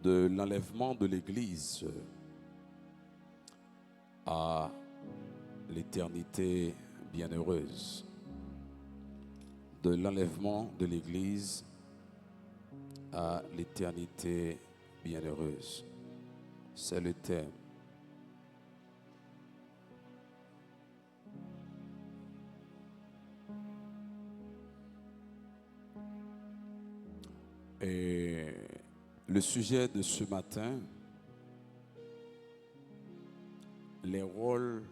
de l'enlèvement de l'Église à l'éternité bienheureuse. De l'enlèvement de l'Église à l'éternité bienheureuse. C'est le thème. Et le sujet de ce matin, les rôles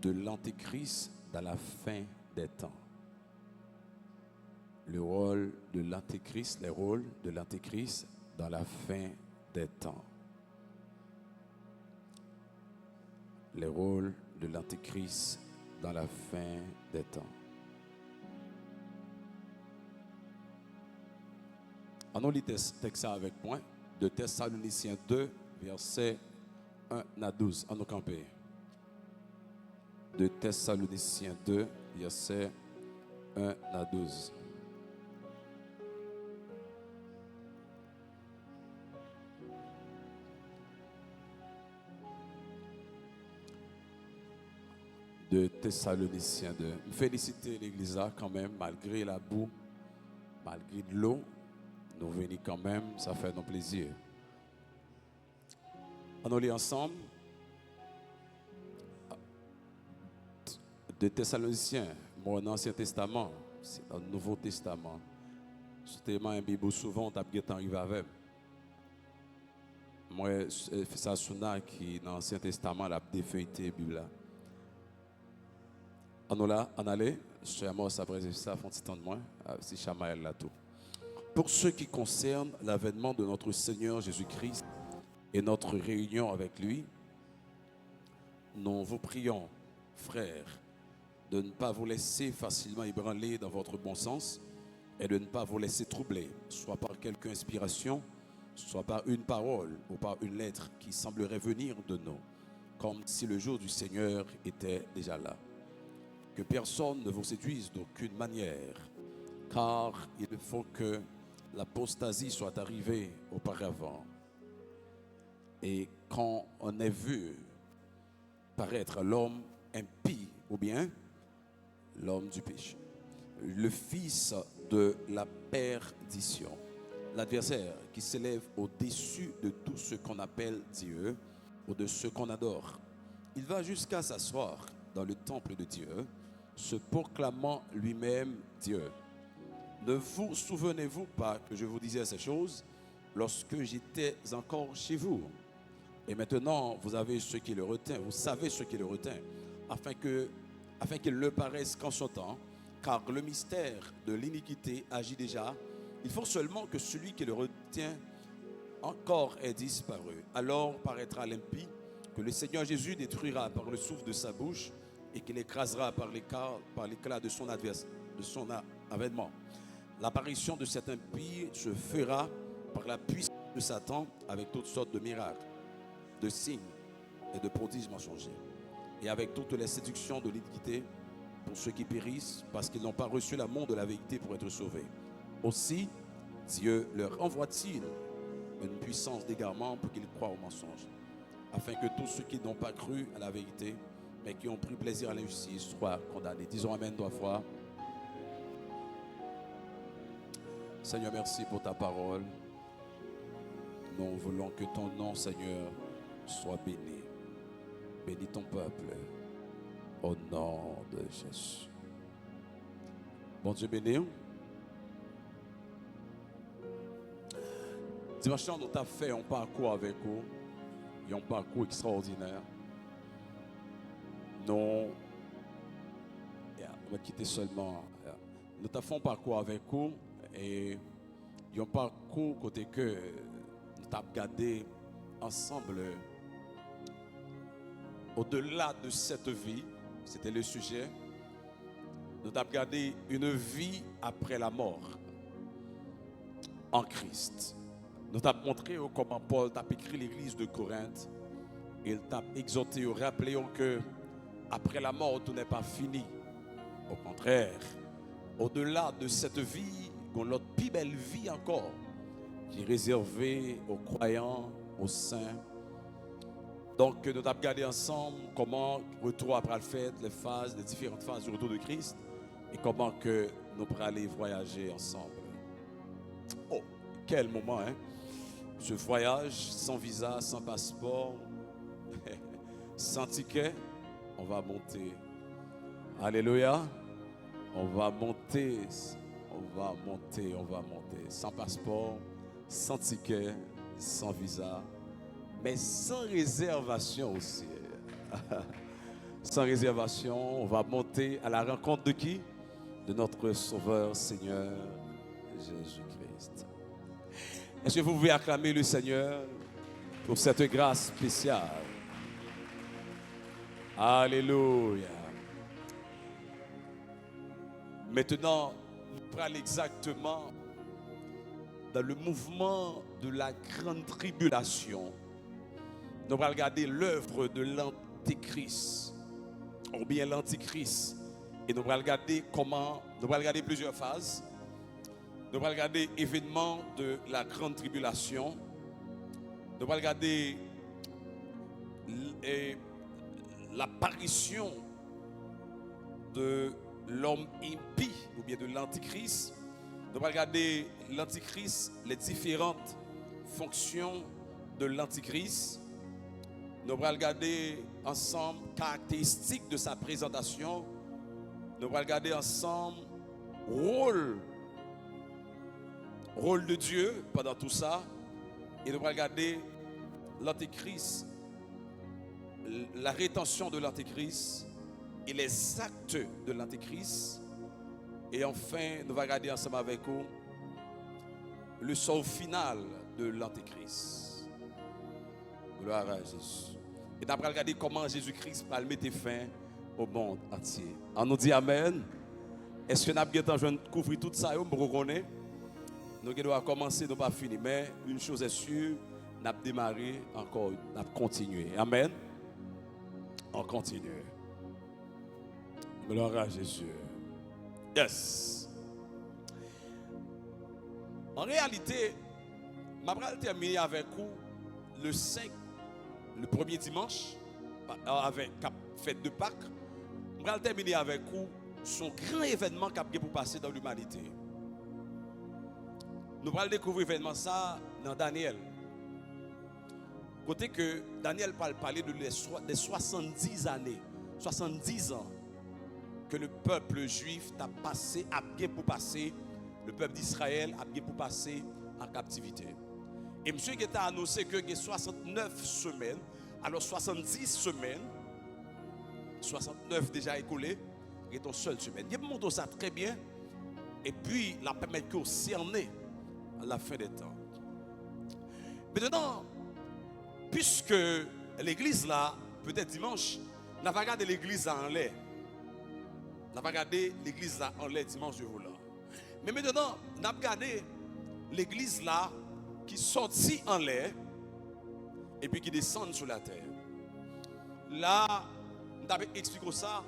de l'Antéchrist dans la fin des temps. Le rôle de l'Antéchrist, les rôles de l'Antéchrist dans la fin des temps. Les rôles de l'Antéchrist dans la fin des temps. On lit texte avec moi, de Thessaloniciens 2, versets 1 à 12. On nous camper. De Thessaloniciens 2, versets 1 à 12. De Thessaloniciens 2. Féliciter l'église quand même, malgré la boue, malgré de l'eau. Nous venons quand même, ça fait nos plaisirs. On lit ensemble de Thessaloniciens, mon Ancien Testament, c'est dans le Nouveau Testament. C'est tellement un Bible souvent, tu as bien arrivé avec. Moi, c'est ça Souna qui, dans l'Ancien Testament, a défeuilleté la Bible. On allait, je moi, ça présente ça, font petit temps de moins, c'est Chamaël là tout. Pour ce qui concerne l'avènement de notre Seigneur Jésus-Christ et notre réunion avec lui, nous vous prions, frères, de ne pas vous laisser facilement ébranler dans votre bon sens et de ne pas vous laisser troubler, soit par quelque inspiration, soit par une parole ou par une lettre qui semblerait venir de nous, comme si le jour du Seigneur était déjà là. Que personne ne vous séduise d'aucune manière, car il faut que l'apostasie soit arrivée auparavant. Et quand on est vu paraître l'homme impie, ou bien l'homme du péché, le fils de la perdition, l'adversaire qui s'élève au-dessus de tout ce qu'on appelle Dieu ou de ce qu'on adore, il va jusqu'à s'asseoir dans le temple de Dieu, se proclamant lui-même Dieu. Ne vous souvenez-vous pas que je vous disais ces choses lorsque j'étais encore chez vous? Et maintenant, vous avez ce qui le retient, vous savez ce qui le retient, afin qu'il ne paraisse qu'en son temps, car le mystère de l'iniquité agit déjà. Il faut seulement que celui qui le retient encore ait disparu. Alors paraîtra l'impie, que le Seigneur Jésus détruira par le souffle de sa bouche et qu'il écrasera par l'éclat de son avènement. L'apparition de cet impie se fera par la puissance de Satan avec toutes sortes de miracles, de signes et de prodiges mensongers, et avec toutes les séductions de l'iniquité pour ceux qui périssent parce qu'ils n'ont pas reçu l'amour de la vérité pour être sauvés. Aussi, Dieu leur envoie-t-il une puissance d'égarement pour qu'ils croient au mensonge, afin que tous ceux qui n'ont pas cru à la vérité, mais qui ont pris plaisir à l'injustice, soient condamnés. Disons Amen 3 fois. Seigneur, merci pour ta parole. Nous voulons que ton nom, Seigneur, soit béni. Bénis ton peuple. Au nom de Jésus. Bon Dieu béni. Dimanche, nous avons fait un parcours avec vous. Un parcours extraordinaire. Nous, on va quitter seulement. Nous avons fait un parcours avec vous. Et il y a un parcours côté que nous avons regardé ensemble au-delà de cette vie, c'était le sujet. Nous avons regardé une vie après la mort en Christ. Nous avons montré comment Paul a écrit l'église de Corinthe. Il t'a exhorté, rappelé que après la mort, tout n'est pas fini. Au contraire, au-delà de cette vie, notre plus belle vie encore, qui est réservé aux croyants, aux saints. Donc, nous avons regardé ensemble comment retour après le fait, les différentes phases du retour de Christ et comment que nous pourrons aller voyager ensemble. Oh, quel moment, hein? Ce voyage sans visa, sans passeport, sans ticket, on va monter. Alléluia. On va monter, sans passeport, sans ticket, sans visa, mais sans réservation aussi. Sans réservation, on va monter à la rencontre de qui? De notre Sauveur Seigneur Jésus-Christ. Est-ce que vous pouvez acclamer le Seigneur pour cette grâce spéciale? Alléluia. Maintenant, nous parlons exactement dans le mouvement de la grande tribulation. Nous allons regarder l'œuvre de l'Antéchrist, ou bien l'Antichrist. Et nous allons regarder nous allons regarder plusieurs phases. Nous allons regarder l'événement de la grande tribulation. Nous allons regarder l'apparition de l'homme impie ou bien de l'antichrist. Nous allons regarder l'antichrist, les différentes fonctions de l'antichrist. Nous allons regarder ensemble caractéristiques de sa présentation. Nous allons regarder ensemble rôle de Dieu pendant tout ça. Et nous allons regarder l'antichrist, la rétention de l'antichrist et les actes de l'antéchrist. Et enfin, nous allons regarder ensemble avec vous le sort final de l'antéchrist. Gloire à Jésus. Et nous allons regarder comment Jésus-Christ va mettre fin au monde entier. On nous dit Amen. Est-ce que nous avons couvrir tout ça? Nous devons commencer, nous pas finir. Mais une chose est sûre, nous avons démarré encore, nous avons continué. Amen. On continue. Gloire à Jésus. Yes. En réalité, je vais terminer avec vous le 5, le premier dimanche, avec la fête de Pâques. Je vais terminer avec vous son grand événement qui a pour passer dans l'humanité. Nous allons découvrir l'événement ça dans Daniel. Côté que Daniel parler de des 70 années, 70 ans que le peuple juif a passé, a bien pour passer, le peuple d'Israël a bien pour passer en captivité. Et monsieur qui a annoncé que il y a 69 semaines, alors 70 semaines, 69 déjà écoulées, il y a une seule semaine. Il montre ça très bien, et puis la permettre qu'on cerner à la fin des temps. Maintenant, puisque l'église là, peut-être dimanche, n'a pas regardé l'église en l'air. N'a pas regardé l'église là en l'air dimanche de vous là. Mais maintenant, n'a pas regardé l'église là qui sortit en l'air et puis qui descend sur la terre. Là, nous avons expliqué ça,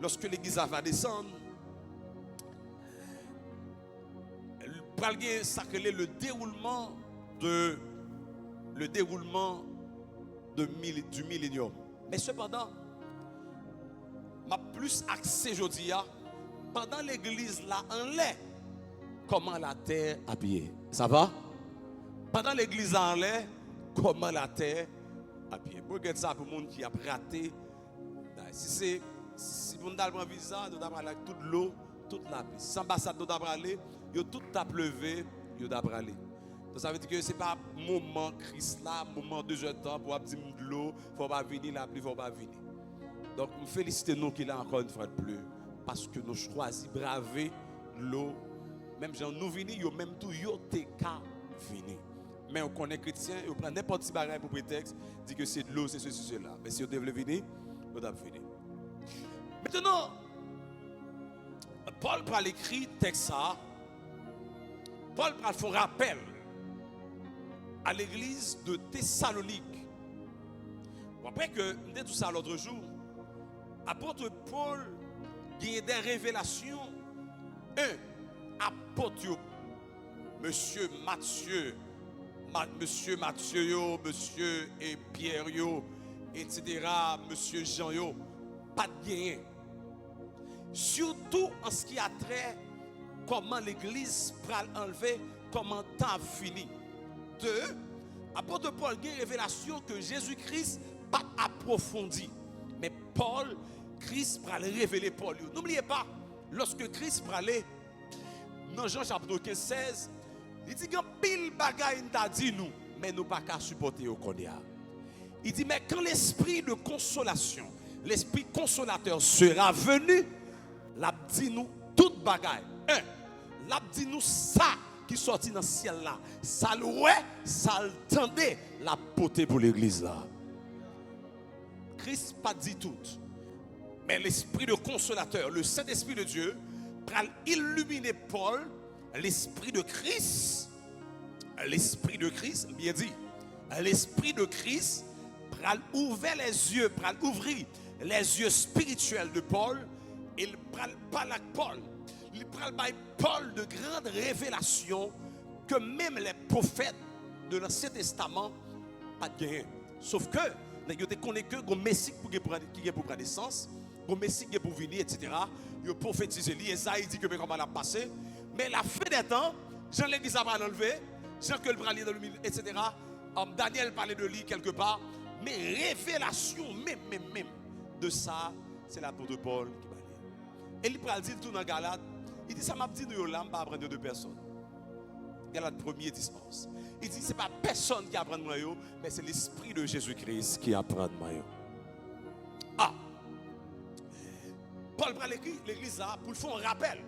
lorsque l'église va descendre, ça crée le déroulement du millénium. Mais cependant, m'a plus axé aujourd'hui pendant l'église là en l'air, comment la terre a pied. Ça va? Pendant l'église en l'air, comment la terre a pied. Pour regarder ça pour le monde qui a raté. Si vous avez un visa, nous avons avec toute l'eau, toute la pluie. Si l'ambassade nous avons aller, tout a pleuvé, nous avons aller. Donc ça veut dire que ce n'est pas moment Christ là, moment de jeune temps pour dire de l'eau, il ne faut pas venir, la pluie ne faut pas venir. Donc nous félicitons nous qu'il a encore une fois de plus, parce que nous choisissons braver l'eau. Même si nous venons, même tout, nous sommes venus. Mais on connaît chrétien, on prend n'importe quel bagage pour prétexte, dit que c'est de l'eau, c'est ceci, cela. Mais si on devait venir, on doit venir. Maintenant, Paul parle écrit texte ça. Paul parle fait un rappel à l'église de Thessalonique. Après que nous dit tout ça l'autre jour, apôtre Paul a des révélations. Un, apôtre Monsieur Matthieu Monsieur Mathieu, monsieur et Pierre, etc., monsieur Jean, pas de gain. Surtout en ce qui a trait comment l'église pral enlever, comment temps fini. Deux, apôtre Paul a une révélation que Jésus-Christ pas approfondi. Mais Paul, Christ pral révéler Paul. N'oubliez pas, lorsque Christ pralait dans Jean chapitre 15, 16, il dit que pile bagaille t'a dit nous, mais nous pas qu'à supporter au Kodia. Il dit mais quand l'esprit de consolation, l'esprit consolateur sera venu, l'a dit nous toute bagaille. L'a dit nous ça qui sorti dans le ciel là, ça louait, ça entendait la beauté pour l'église là. Christ pas dit tout, mais l'esprit de consolateur, le Saint-Esprit de Dieu, pour illuminer Paul, l'esprit de Christ, bien dit, l'esprit de Christ, pour ouvrir les yeux, pour ouvrir les yeux spirituels de Paul, il parle avec Paul. Il parle avec Paul de grandes révélations que même les prophètes de l'Ancien Testament pas gagné. Sauf que, vous connaissez que le Messie qui est pour prendre naissance, le Messie qui est pour venir, etc. Il prophétise, Esaïe dit que comment la passer. Mais la fin des temps, Jean l'Église a enlevé, Jean que le bras dans le milieu, etc. Daniel parlait de lui quelque part. Mais révélation même de ça, c'est l'apôtre Paul qui va lire. Et il va dire tout dans Galate. Il dit ça m'a dit nous là, pas apprendre de deux personnes. Galate 1er 10-11. Il dit c'est pas personne qui apprend moi, mais c'est l'esprit de Jésus-Christ qui apprend moi. Ah. Paul prend l'église là pour faire un rappel.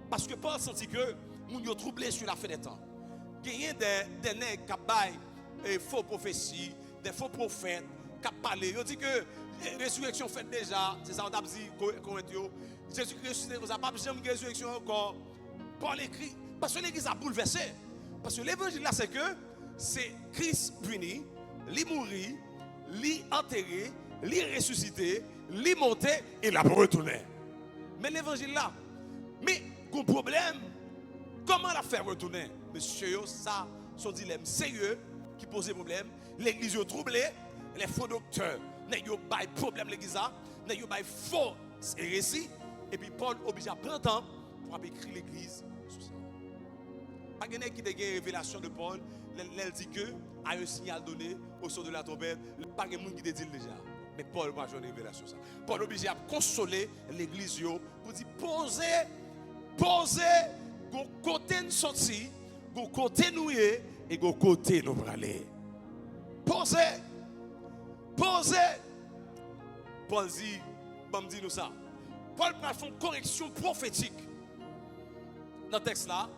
Parce que Paul sentit que nous sommes troublés sur la fin des temps. Il y a des nègres qui ont des faux prophéties, des faux prophètes qui ont parlé. Ils disent que la résurrection faite déjà, c'est ça qu'on a dit, Jésus-Christ ressuscité, on n'a pas besoin de résurrection encore. Paul écrit, parce que l'église a bouleversé. Parce que l'évangile là, c'est que c'est Christ venu, il mourit, il enterré, il ressuscité, il monté et il a retourné. Mais l'évangile là, mais le problème, comment la faire retourner? Monsieur, ça, son dilemme sérieux qui pose problème. L'église est troublée, les faux docteurs n'ont pas de problème, l'église n'ont pas de faux récits. Et puis Paul obligé à prendre temps pour écrire l'église sur ça. Pas quelqu'un qui a une révélation de Paul, elle dit que a un signal donné au son de la trompette, pas quelqu'un qui te dit déjà. Mais Paul n'a pas une révélation ça. Paul obligé à consoler l'église pour dire posez, côté nous sorti, côté nous et côté nous aller. Posez. Paul dit, bon dit nous ça. Paul va faire une correction prophétique. Dans le texte là,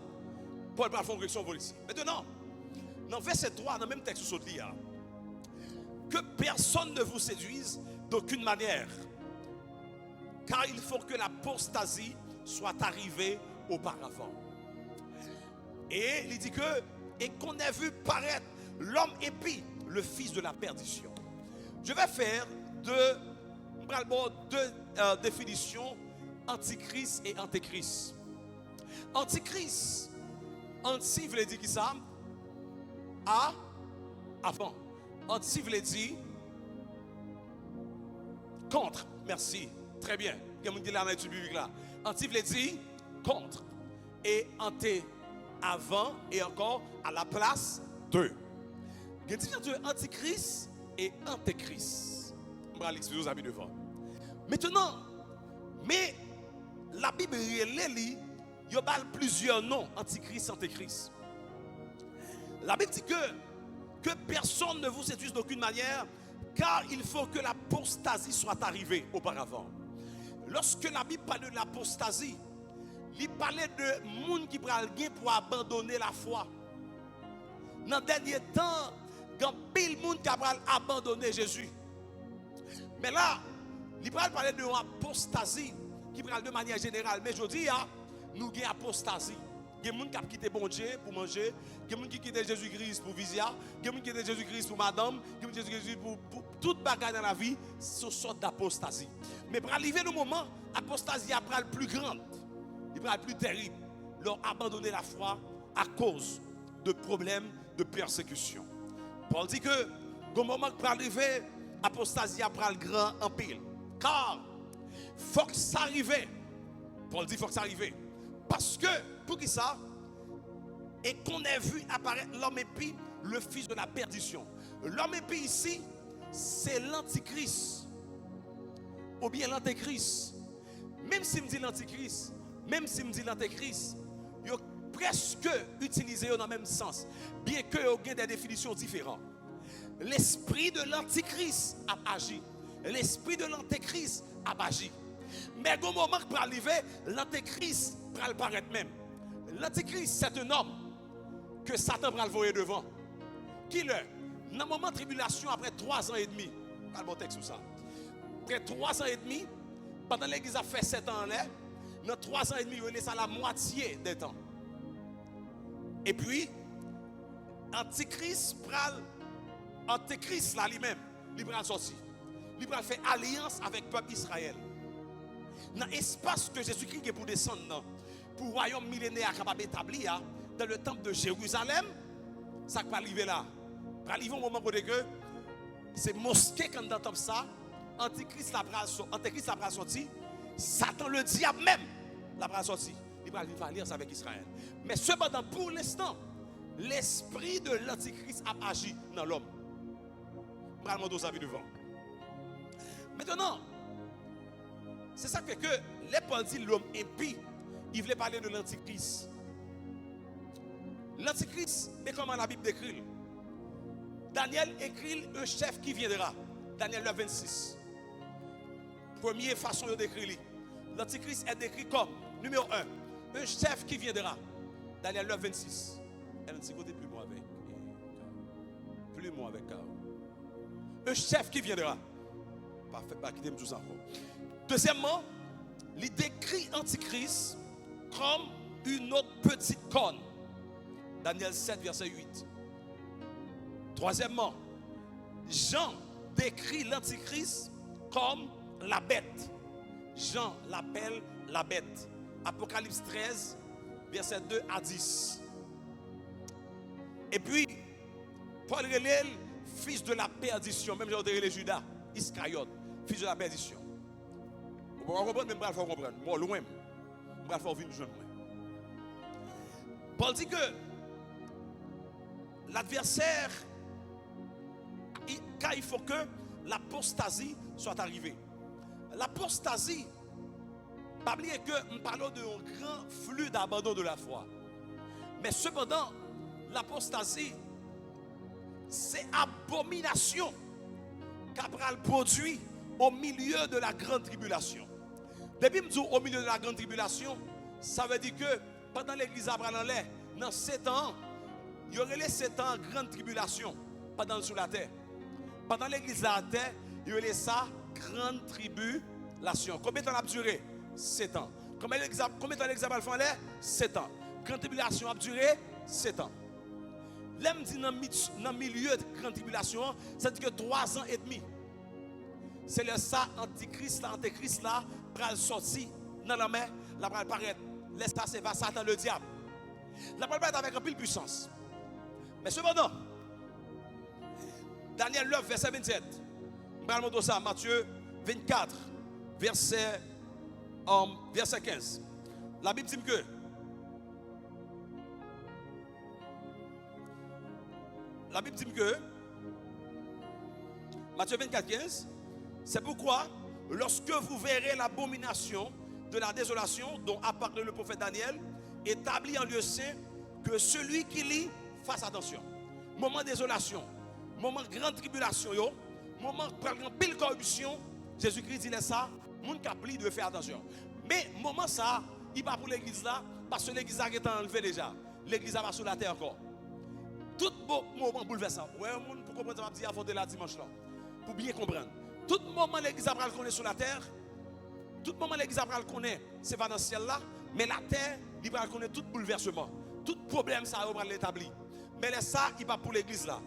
Paul va faire une correction politique. Maintenant, dans verset 3, dans le même texte où dit, que personne ne vous séduise d'aucune manière, car il faut que l'apostasie soit arrivée auparavant. Et il dit que, et qu'on ait vu paraître l'homme épie, le fils de la perdition. Je vais faire deux définitions, antichrist et antéchrist. Antichrist, anti veut dire qui ça? Avant. Anti veut dire contre. Merci. Très bien. Comme on dit là dans l'étude biblique là. Anti veut dire contre. Et anté avant et encore à la place de. Il y a une différence entre antichrist et antéchrist. Je vais l'expliquer aux amis devant. Maintenant, mais la Bible il y a plusieurs noms, antichrist, antéchrist. La Bible dit que personne ne vous séduise d'aucune manière, car il faut que l'apostasie soit arrivée auparavant. Lorsque la Bible parle de l'apostasie, il parlait de monde qui pral gain pour abandonner la foi. Dans le dernier temps, il y a pile monde qui a abandonné Jésus. Mais là, il parle de apostasie qui parle de manière générale. Mais je dis, nous avons apostasie. Il y a des gens qui ont quitté bon Dieu pour manger. Il y a des gens qui quittent Jésus-Christ pour viser. Il y a des gens qui quittent Jésus-Christ pour madame. Il y a des gens qui quittent Jésus-Christ pour toute bagarre dans la vie. C'est une sorte d'apostasie. Mais pour arriver au moment, l'apostasie est plus grande. Il est plus terrible. Leur abandonner la foi à cause de problèmes de persécution. Paul dit que, au moment que pour arriver, apostasie après le grand en pile. Car, il faut que ça arrive. Paul dit, il faut que ça arrive. Parce que, pour qui ça? Et qu'on ait vu apparaître l'homme épie, le fils de la perdition. L'homme épie ici, c'est l'antichrist. Ou bien l'antéchrist. Même si me dit l'antichrist, même si me dit l'antéchrist, il presque utilisé dans le même sens, bien que il y ait des définitions différentes. L'esprit de l'antichrist a agi. L'esprit de l'antéchrist a agi. Mais au moment que pour arriver, l'antéchrist va paraître même. L'antéchrist, c'est un homme que Satan va le voir devant. Qui le? Dans le moment de tribulation, après 3 ans et demi, pas le bon texte sur ça. Après 3 ans et demi, pendant l'église a fait 7 ans là, dans 3 ans et demi, il laisse à la moitié des temps. Et puis, Antichrist là lui-même, il va sortir. Il va faire alliance avec le peuple Israël. Dans l'espace que Jésus-Christ est pour descendre, pour le royaume millénaire capable d'établir dans le temple de Jérusalem, ça va arriver là. Va arriver au moment où c'est mosquée quand dans le temple ça, Antichrist la sorti, Satan le diable même la sorti. Il va faire alliance avec Israël. Mais cependant, pour l'instant, l'esprit de l'antichrist a agi dans l'homme. Je vais vous montrer devant. Maintenant, c'est ça qui fait que les Paul dit l'homme impie, il voulait parler de l'antichrist. L'antichrist, mais comment la Bible décrit? Daniel écrit un chef qui viendra. Daniel 9, 26. Première façon de décrire. L'antichrist est décrit comme numéro 1, un chef qui viendra. Daniel 9, 26. Elle a dit côté plus moi avec. Plus moi avec Carl. Un chef qui viendra. Parfait, pas quitter tout encore. Deuxièmement, il décrit Antichrist comme une autre petite corne. Daniel 7, verset 8. Troisièmement, Jean décrit l'Antichrist comme la bête. Jean l'appelle la bête. Apocalypse 13, verset 2 à 10. Et puis, Paul relève fils de la perdition, même j'ai relève Judas, Iscariote, fils de la perdition. Vous pouvez comprendre, même il faut comprendre. Moi, loin, il faut venir joindre. Paul dit que l'adversaire, car il faut que l'apostasie soit arrivée. L'apostasie, pas oublier que nous parlons d'un grand flux d'abandon de la foi. Mais cependant, l'apostasie, c'est abomination qu'Abraham produit au milieu de la grande tribulation. Depuis que je dis au milieu de la grande tribulation, ça veut dire que pendant l'église Abraham, dans 7 ans, il y aurait les 7 ans de grande tribulation pendant sur la terre. Pendant l'église de la terre, il y aurait ça grande tribulation. Combien de temps a duré? 7 ans. Combien de temps l'examen a fait? 7 ans. Grande tribulation a duré 7 ans. L'homme dit dans le milieu de grande tribulation, ça dit que 3 ans et demi. C'est le ça, antichrist là, pral sorti dans la mer, la pral paraître. Laisse passer, va Satan le diable. La pral paraître avec un pile puissance. Mais cependant, Daniel 9, verset 27. Je vais ça, Matthieu 24, verset 15. La Bible dit que Matthieu 24, 15, c'est pourquoi, lorsque vous verrez l'abomination de la désolation dont a parlé le prophète Daniel, établi en lieu saint, que celui qui lit fasse attention. Moment de désolation, moment de grande tribulation, moment de pile corruption, Jésus-Christ dit ça, moun qui a pris de faire attention. Mais moment ça, il va pour l'église là, parce que l'église a été enlevée déjà. L'église va sur la terre encore. Tout moment bouleversant. Ouais, pour comprendre ça, je vais dire à la dimanche là. Pour bien comprendre. Tout moment l'église va le connaître sur la terre. Tout moment l'église va le connaître, c'est pas dans le ciel là. Mais la terre, il va connaître tout bouleversement. Tout problème, ça va l'établir. Mais ça, il va pour l'église là.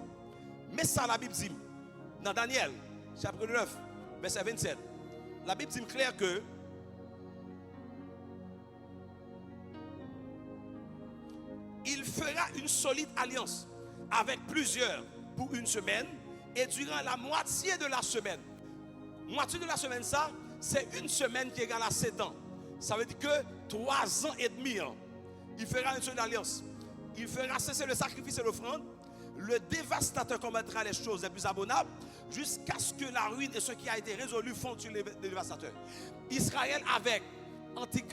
Mais ça, la Bible dit, dans Daniel, chapitre 9, verset 27, la Bible dit clair que il fera une solide alliance avec plusieurs pour une semaine et durant la moitié de la semaine. Moitié de la semaine, ça, c'est une semaine qui égale à 7 ans. Ça veut dire que 3 ans et demi, il fera une seule alliance. Il fera cesser le sacrifice et l'offrande. Le dévastateur commettra les choses les plus abominables jusqu'à ce que la ruine et ce qui a été résolu font sur les dévastateurs. Israël avec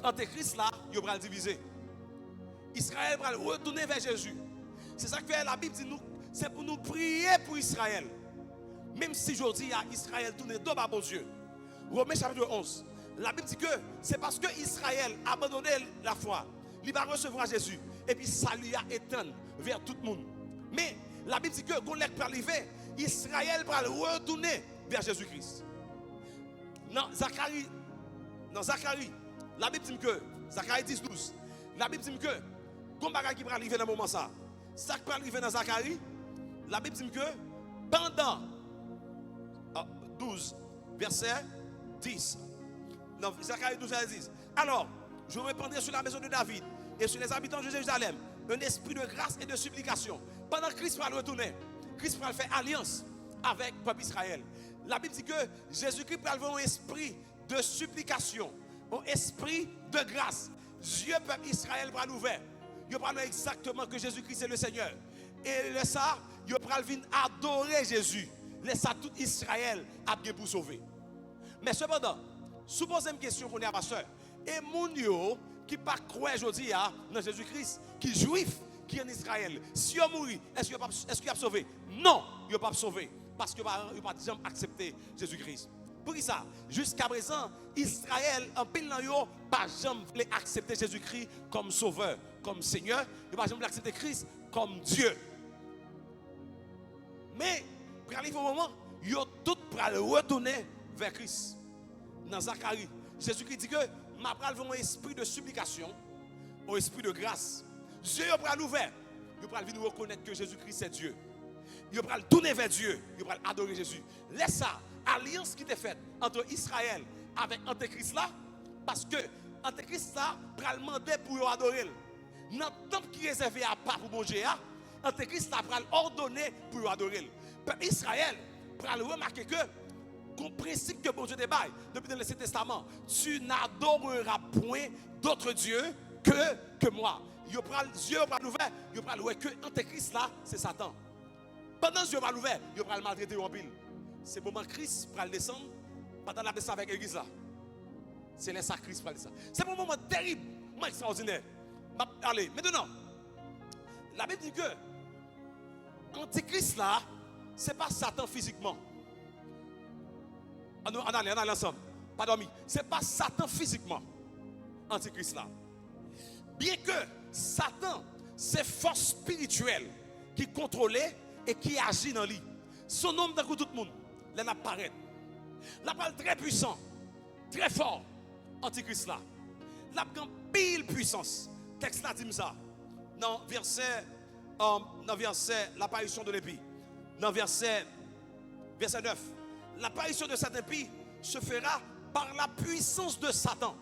Antéchrist là, il va le diviser. Israël va retourner vers Jésus. C'est ça que la Bible dit nous, c'est pour nous prier pour Israël. Même si aujourd'hui Israël tourne dos à bon Dieu. Romains chapitre 11. La Bible dit que c'est parce que Israël a abandonné la foi, il va recevoir Jésus. Et puis ça lui a éteint vers tout le monde. Mais la Bible dit que quand l'être arrivé, Israël va retourner vers Jésus-Christ. Dans Zacharie, la Bible dit que, Zacharie 10, 12, la Bible dit que, quand bagage qui va arriver dans le moment ça qui va arriver dans Zacharie, la Bible dit que, pendant 12, verset 10, non, Zacharie 12, verset 10, alors, je répandrai sur la maison de David et sur les habitants de Jérusalem un esprit de grâce et de supplication. Pendant que Christ va retourner, Christ va faire alliance avec le peuple Israël. La Bible dit que Jésus-Christ va avoir un esprit de supplication, un esprit de grâce. Dieu, peuple Israël, va l'ouvrir. Il va exactement que Jésus-Christ est le Seigneur. Et le ça, il va venir adorer Jésus. Laisse ça tout Israël a bien pour sauver. Mais cependant, supposez une question qu'on est à pasteur. Et mon yo qui pas croire aujourd'hui dans Jésus-Christ, qui est juif, qui est en Israël, si il mourit, est-ce qu'il a sauvé? Non, il n'a pas sauvé. Parce qu'il n'a pas jamais accepté Jésus-Christ. Pour qui ça? Jusqu'à présent, Israël, en pile dans yo, pas jamais accepté Jésus-Christ comme sauveur, comme Seigneur. Il n'a pas jamais accepté Christ comme Dieu. Mais, pour arriver au moment, ils ont tout pour retourner vers Christ. Dans Zacharie, Jésus-Christ dit que ma pral un esprit de supplication, un esprit de grâce. Dieu va l'ouvert. Il va venir reconnaître que Jésus-Christ est Dieu. Il va tourner vers Dieu. Il va adorer Jésus. Laisse ça, alliance qui était faite entre Israël avec Antéchrist là, parce que Antéchrist là va demander pour adorer. Dans le temps qui est réservé à part pour bon Dieu, Antéchrist là va ordonner pour adorer. Israël va remarquer que le principe que bon Dieu débaille depuis l'Ancien Testament, tu n'adoreras point d'autres dieux que moi. Dieu va l'ouvert, il va l'ouvert que Antéchrist là, c'est Satan. Pendant que Dieu va l'ouvert, il va le maltraiter en pile. C'est le moment que Christ va le descendre, pendant la descente avec l'église là. C'est là que Christ va le descendre. C'est un moment terrible, extraordinaire. Allez, maintenant, la Bible dit que Antéchrist là, ce n'est pas Satan physiquement. On allait ensemble. Pas dormi. Ce n'est pas Satan physiquement. Antichrist là. Bien que Satan, c'est force spirituelle qui contrôle et qui agit dans lui. Son nom dans tout le monde. Là, il apparaît. La parole très puissant, très fort. Antichrist là. La pile puissance. Texte là dit ça. Dans verset, l'apparition de l'épée. Dans verset 9. L'apparition de cet impie se fera par la puissance de Satan.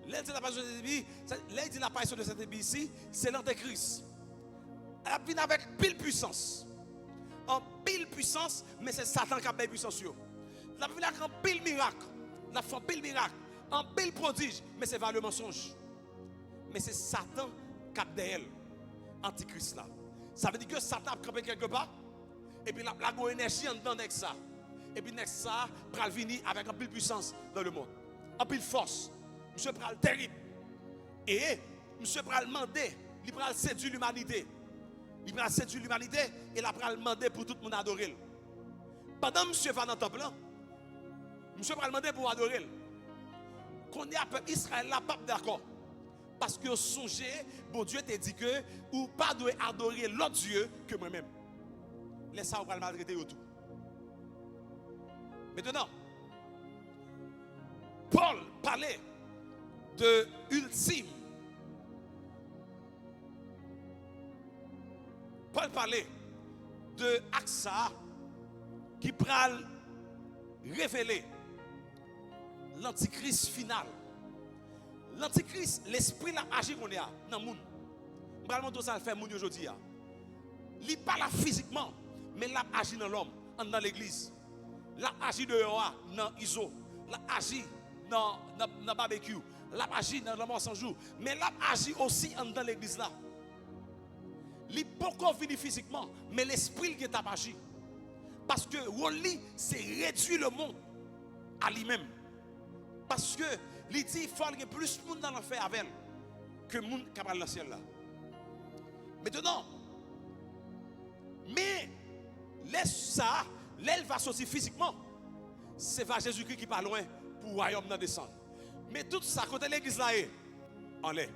Là, il dit l'apparition de cet impie ici, c'est l'Antéchrist. Elle vient avec pile puissance. En pile puissance, mais c'est Satan qui a pile puissance. La vient avec un pile miracle. La fait pile miracle. En pile prodige, mais c'est vers le mensonge. Mais c'est Satan qui a derrière Antichrist là. Ça veut dire que Satan a campé quelque part. Et puis la énergie en dedans avec ça. Et puis ça va venir avec un peu de puissance dans le monde. Un peu de force. Monsieur pral terrible. Et monsieur pral demander, il pral séduire l'humanité. Il pral séduire l'humanité et il pral demander pour tout le monde adorer. Pendant monsieur va dans le temple, monsieur pral demander pour adorer. Qu'on est à peuple Israël là pas d'accord. Parce que songez, bon Dieu t'a dit que ou pas doit adorer l'autre Dieu que moi-même. Laisse ça, on va le maltraiter autour. Maintenant, Paul parlait de ultime. Paul parlait de Axa qui pral révéler l'antichrist final. L'antichrist, l'esprit l'a agi qu'on est dans le monde. Je vais montrer ça le faire aujourd'hui. Il pas là physiquement, mais il agit dans l'homme, dans l'église. Il agit dehors, dans l'iso. Il agit dans le barbecue. Il agit dans le mort sans jour. Mais il agit aussi dans l'église là. Il n'est pas encore fini physiquement, mais l'esprit qui est agi. Parce que Woli, c'est réduire le monde à lui-même. Parce que il dit qu'il faut qu'il y ait plus de monde dans l'enfer avec elle que de monde qui va dans le ciel là. Maintenant, mais laisse ça, l'elle va sortir physiquement. C'est vers Jésus-Christ qui part loin pour le royaume de descendre. Mais tout ça, quand l'église là est, en l'air.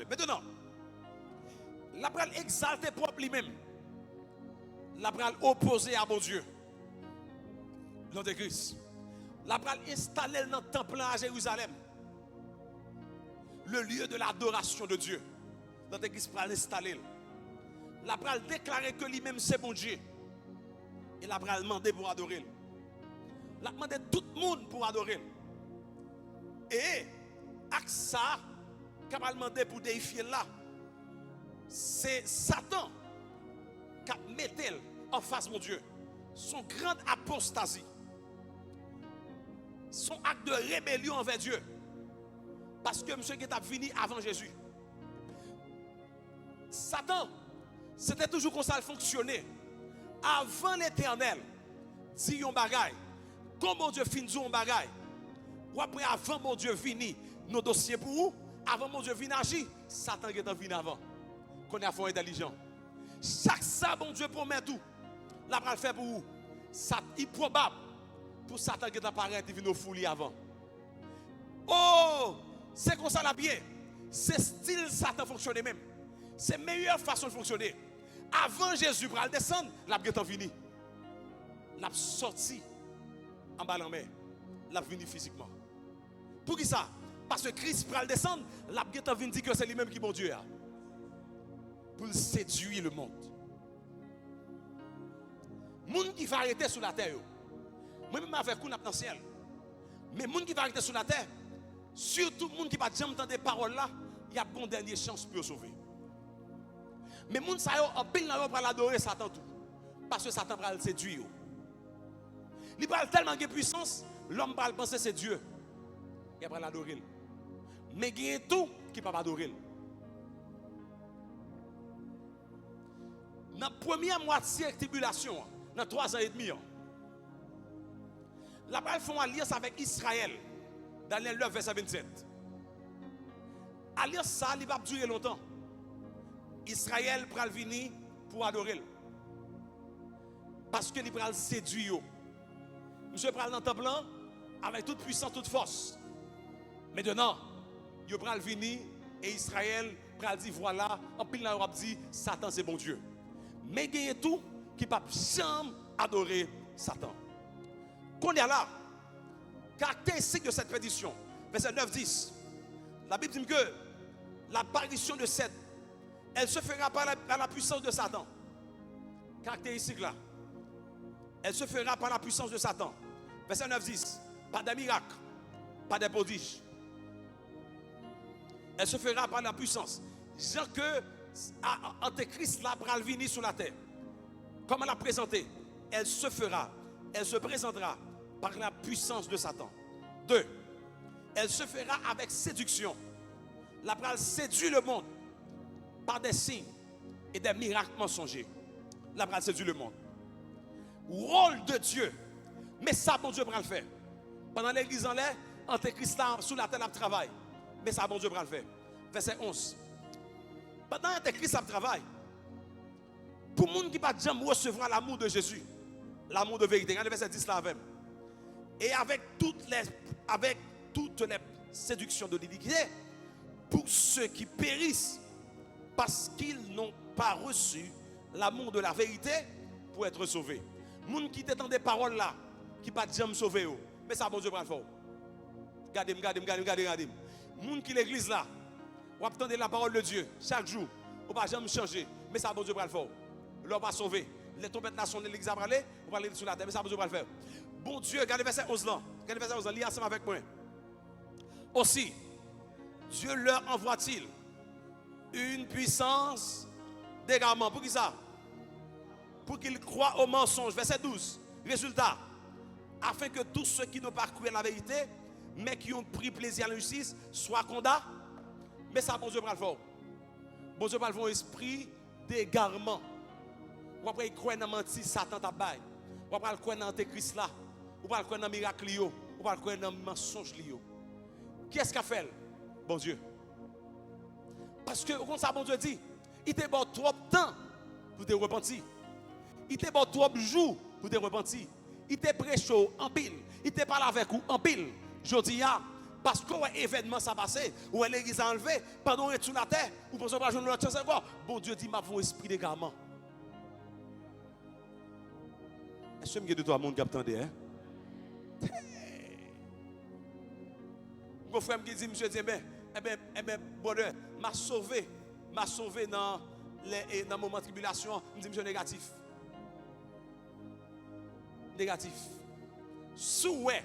Maintenant, la pral exalter propre lui-même. La pral opposer à mon Dieu. L'Antéchrist. La pral installer dans le temple à Jérusalem. Le lieu de l'adoration de Dieu. L'Antéchrist pral installer. La pral déclarer que lui-même c'est mon Dieu. Et la pral demander pour adorer. La demander tout le monde pour adorer. Et avec ça, quand elle demandé pour déifier là, c'est Satan qui met en face de mon Dieu. Son grande apostasie. Son acte de rébellion envers Dieu. Parce que monsieur qui est venu avant Jésus. Satan, c'était toujours comme ça le fonctionnait. Avant l'Éternel, dit un bagaille. Quand mon Dieu finit un bagaille. Ou après, avant mon Dieu finit nos dossiers pour vous. Avant mon Dieu finit agir. Satan qui est venu avant. Qu'on a fait intelligent. Chaque ça, bon Dieu promet tout. La va le faire pour vous. C'est improbable pour Satan qui est apparu et vient nous fouler avant. Oh, c'est comme ça la bien. C'est style Satan fonctionne même. C'est la meilleure façon de fonctionner. Avant Jésus pour aller descendre, la bien est fini. La sorti en bas en mer. La venu physiquement. Pour qui ça? Parce que Christ pour aller descendre, la bien est venu dire que c'est lui-même qui est bon Dieu. Pour séduire le monde. Moun qui va arrêter sur la terre. Moi-même avec vous, dans le ciel. Mais moun qui va arrêter sur la terre, surtout moun qui va jamais entendre des paroles là, il y a bon dernière chance pour sauver. Mais moun sa yo en pile nan yo pour l'adorer Satan tout. Parce que Satan va le séduire. Il va tellement de puissance, l'homme va penser c'est Dieu. Il va l'adorer. Mais il y a tout qui va pas adorer. Dans la première moitié de la tribulation, dans 3 ans et demi, la Bible fait une alliance avec Israël. Daniel 9, verset 27. Alliance ça, il va durer longtemps. Israël va venir pour adorer. Parce que il va séduire. Monsieur va dans le temple avec toute puissance, toute force. Maintenant, il va venir et Israël va dire voilà, en pile là, il va dire Satan c'est bon Dieu. Mais il y a tout qui ne peut jamais adorer Satan. Qu'on est là, caractéristique de cette prédiction, verset 9-10, la Bible dit que l'apparition de cette, elle se fera par la puissance de Satan. Caractéristique là, elle se fera par la puissance de Satan. Verset 9-10, pas de miracles, pas de prodiges. Elle se fera par la puissance. Jean que Antéchrist là va venir sur la terre. Comme elle a présenté, elle se fera, elle se présentera par la puissance de Satan. 2. Elle se fera avec séduction. La pral séduit le monde par des signes et des miracles mensongers. La pral séduit le monde. Rôle de Dieu. Mais ça, bon Dieu va le faire. Pendant l'église en l'air, Antéchrist là sous la terre, il travaille. Mais ça, bon Dieu va le faire. Verset 11. Pendant Antéchrist a travail, pour les gens qui ne va jamais recevoir l'amour de Jésus, l'amour de vérité, regardez verset 10 là avec. Et avec toutes les séductions de l'iniquité, pour ceux qui périssent, parce qu'ils n'ont pas reçu l'amour de la vérité pour être sauvés. Les gens qui t'entendent des paroles là, qui ne va jamais sauver, mais ça, bon Dieu va le faire. Regardez. Les gens qui l'église là, vous attendez la parole de Dieu chaque jour. Vous ne va jamais changer. Mais ça, bon Dieu va le faire. L'homme va sauver. Les trompettes nationales, l'église va aller. Vous va aller sur la terre. Mais ça, bon Dieu va le faire. Bon Dieu, regardez verset 11 là. Regardez verset 11 là. Lisez ensemble avec moi. Aussi, Dieu leur envoie-t-il une puissance d'égarement. Pour qui ça? pour qu'ils croient au mensonge. Verset 12. Résultat, afin que tous ceux qui n'ont pas cru à la vérité, mais qui ont pris plaisir à l'injustice, soient condamnés. Mais ça, bon Dieu, va le faire. Bon Dieu, va le faire un esprit d'égarement. Ou après, il croit dans menti, Satan t'a bail. Ou après, il croit dans Antéchrist là. Ou après, il croit dans miracle lio. Ou après, il croit dans mensonge lio. Qui est-ce qui a fait? Bon Dieu. Parce que, comme ça, bon Dieu dit, il te bon trop de temps pour te repentir. Il te bon trop de jours pour te repentir. Il te prêche en pile. Il te parle avec vous en pile. Je dis, parce que l'événement s'est passé, ou l'église a enlevé, pendant un tour la terre, ou pour ça, je ne l'autre chance encore. Bon Dieu dit, m'a fait un esprit d'égarement. Est-ce que je de toi, mon gars, attendez, hein? Mon frère me dit, monsieur, eh bien, bonheur, m'a sauvé dans le moment de tribulation. Je dis, monsieur, négatif. Négatif. Souhait,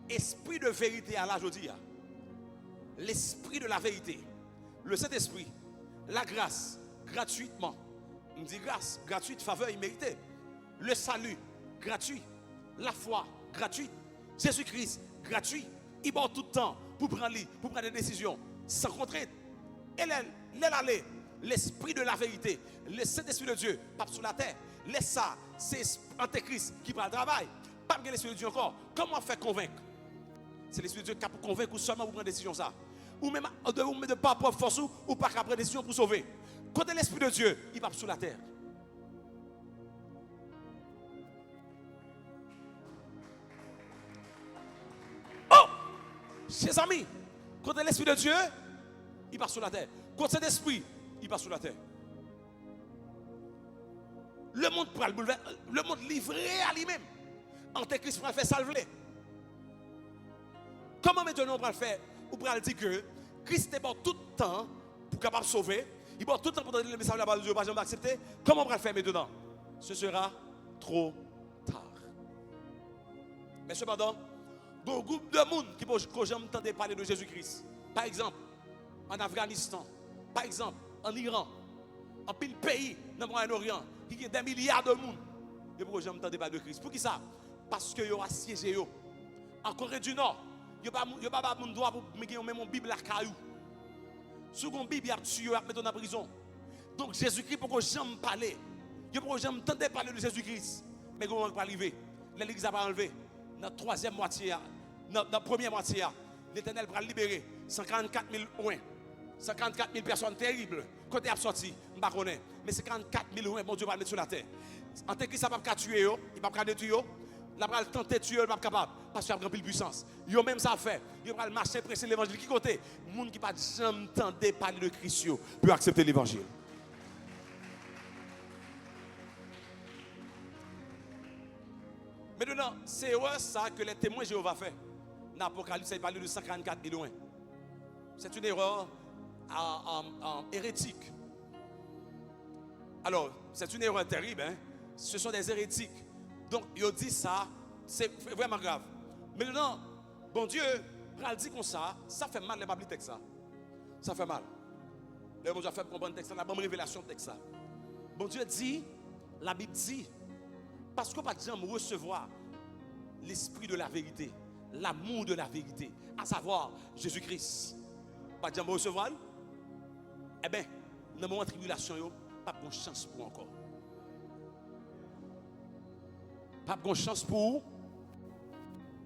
esprit de vérité à la aujourd'hui, l'esprit de la vérité, le Saint-Esprit, la grâce, gratuitement. On dit grâce, gratuite, faveur imméritée. Le salut, gratuit. La foi, gratuite. Jésus-Christ, gratuit. Il bat tout le temps pour prendre des décisions sans contrainte. Et l'aller, l'esprit de la vérité, le Saint-Esprit de Dieu, pas sur la terre. Laisse ça, c'est Antéchrist qui prend le travail. Pas bien l'Esprit de Dieu encore. Comment faire convaincre? C'est l'Esprit de Dieu qui peut convaincre ou seulement pour prendre une décision ça. Ou même de pas propre force ou pas prendre une décision pour sauver. Quand l'Esprit de Dieu, il va sur la terre. Oh! Chers amis, quand l'Esprit de Dieu, il part sur la terre. Quand cet esprit, il part sur la terre. Le monde prend le monde livré à lui-même. Antéchrist pourra faire salver. Comment maintenant on va le faire? On pourra dire que Christ est bon tout le temps pour capable sauver. Il est bon tout le temps pour donner le message de la parole de Dieu, pas jamais accepter. Comment on va le faire maintenant? Ce sera trop tard. Mais cependant, un groupe de monde qui peut jamais entendre parler de Jésus-Christ. Par exemple, en Afghanistan, par exemple, en Iran, en pile pays dans le Moyen-Orient, qui a des milliards de monde. Et pourquoi jamais entendre parler de Christ? Pour qui ça? Parce que vous assiégé. En Corée du Nord, vous n'avez pas de droit pour mettre même une Bible à caillou. Si vous avez une Bible, vous avez tué, vous avez mis en prison. Donc Jésus-Christ, pourquoi jamais parler? Vous pourquoi jamais entendre parler de Jésus-Christ? Mais comment on va arriver? L'église va enlever. Dans la troisième moitié, dans la première moitié, l'Éternel va libérer 144 000 ouins. 144 000 personnes terribles. Quand il a sorti, je ne sais pas. Mais 54 000 ouins, bon Dieu va mettre sur la terre. En tant que ça ne va pas tuer, il ne va pas détruire. Il va tenter de tuer, il ne va pas capable. Parce qu'il a rempli de puissance. Il a même ça fait. Il va marcher, presser l'évangile. Qui côté? Les gens qui ne sont jamais entendu parler de Christ pour accepter l'évangile. Maintenant, c'est ça que les témoins de Jéhovah font. Dans l'Apocalypse, il parle de 144 000 loin. C'est une erreur hérétique. Alors, c'est une erreur terrible. Hein? Ce sont des hérétiques. Donc, ils disent ça, c'est vraiment grave. Maintenant, bon Dieu, il dit comme ça fait mal, les babli texte ça. Ça fait mal. Le bon Dieu a fait comprendre texte, la bonne révélation de texte ça. Bon Dieu dit, la Bible dit, parce qu'on ne peut pas jamais recevoir l'esprit de la vérité, l'amour de la vérité, à savoir Jésus-Christ. Pas jamais recevoir. Eh bien, dans le moment de tribulation, pas de chance pour encore. Pas de chance pour.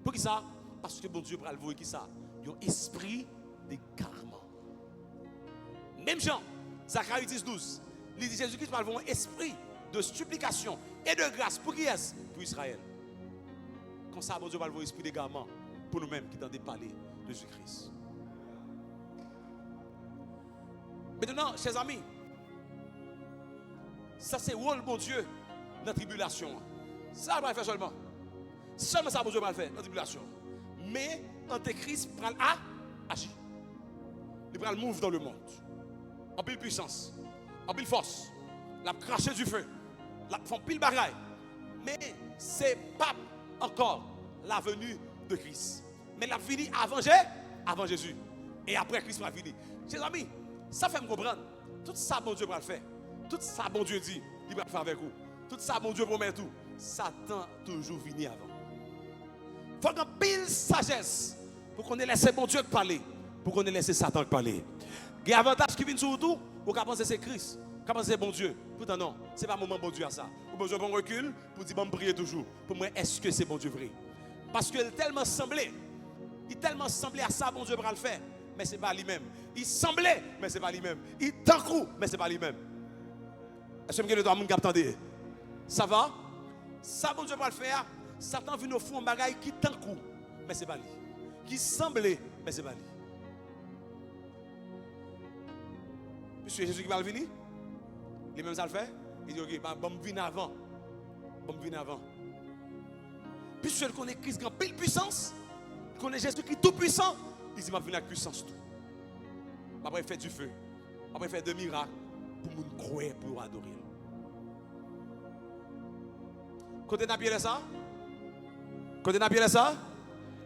Pour qui ça? Parce que bon Dieu va le voir qui ça? Il y a un esprit d'égarement. Même Jean, Zacharie 10:12, il dit Jésus-Christ va avoir un esprit de supplication et de grâce. Pour qui est-ce? Pour Israël. Comme ça, bon Dieu va avoir un esprit d'égarement pour nous-mêmes qui tendent parler de Jésus-Christ. Maintenant, chers amis, ça c'est rôle bon Dieu dans la tribulation. Ça va le faire seulement. Seulement ça, bon Dieu va le faire dans la tribulation. Mais Antéchrist va agir. Il va le move dans le monde. En pile puissance, en pile force. La cracher du feu. La font pile bagaille. Mais ce n'est pas encore la venue de Christ. Mais la venue avant Jésus. Et après Christ va venir. Chers amis, ça fait me comprendre. Tout ça, bon Dieu va le faire. Tout ça, bon Dieu dit, il va le faire avec vous. Tout ça, mon Dieu promet tout. Satan toujours venu avant. Il faut qu'on pile sagesse pour qu'on ait laissé mon Dieu parler, pour qu'on ait laissé Satan parler. Il y a un avantage qui vient sur tout, ou qu'on pense que c'est Christ, qu'on pense que c'est bon Dieu. Pourtant non, ce n'est pas moment bon Dieu à ça. Ou besoin d'un recul pour dire bon prier toujours. Pour moi, est-ce que c'est bon Dieu vrai? Parce qu'il est tellement semblé à ça, bon Dieu va le faire, mais ce n'est pas lui-même. Il semblait, mais ce n'est pas lui-même. Il t'encrou, mais ce n'est pas lui-même. Est-ce que le doigt mon capitaine? Ça va? Ça, bon Dieu va le faire. Satan vient au fond un bagage qui t'encrou, mais ce n'est pas lui. Qui semblait, mais ce n'est pas lui. Puisque Jésus qui va venir, les mêmes ça le fait. Il dit ok, bon venir avant. Bon venir avant. Puisque je connais Christ qui a pile puissance, je connais Jésus qui est tout puissant, il dit, je vais venir avec puissance tout. Après, il fait du feu. Après, il fait des miracles pour nous croire, pour adorer. Côté n'a bien ça? Côté n'a bien ça?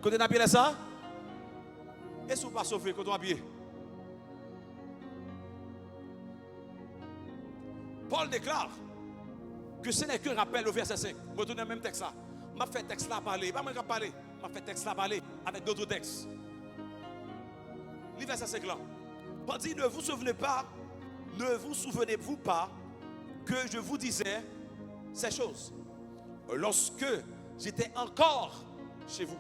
Côté n'a bien ça? Est-ce que vous pas sauvé côté n'a bien? Paul déclare que ce n'est qu'un rappel au verset 5. Je retourne le même texte là. Je vais faire texte là parler. Pas moi qui parler. Je vais faire texte là parler avec d'autres textes. Le verset 5 là. Paul dit, ne vous souvenez-vous pas que je vous disais ces choses lorsque j'étais encore chez vous.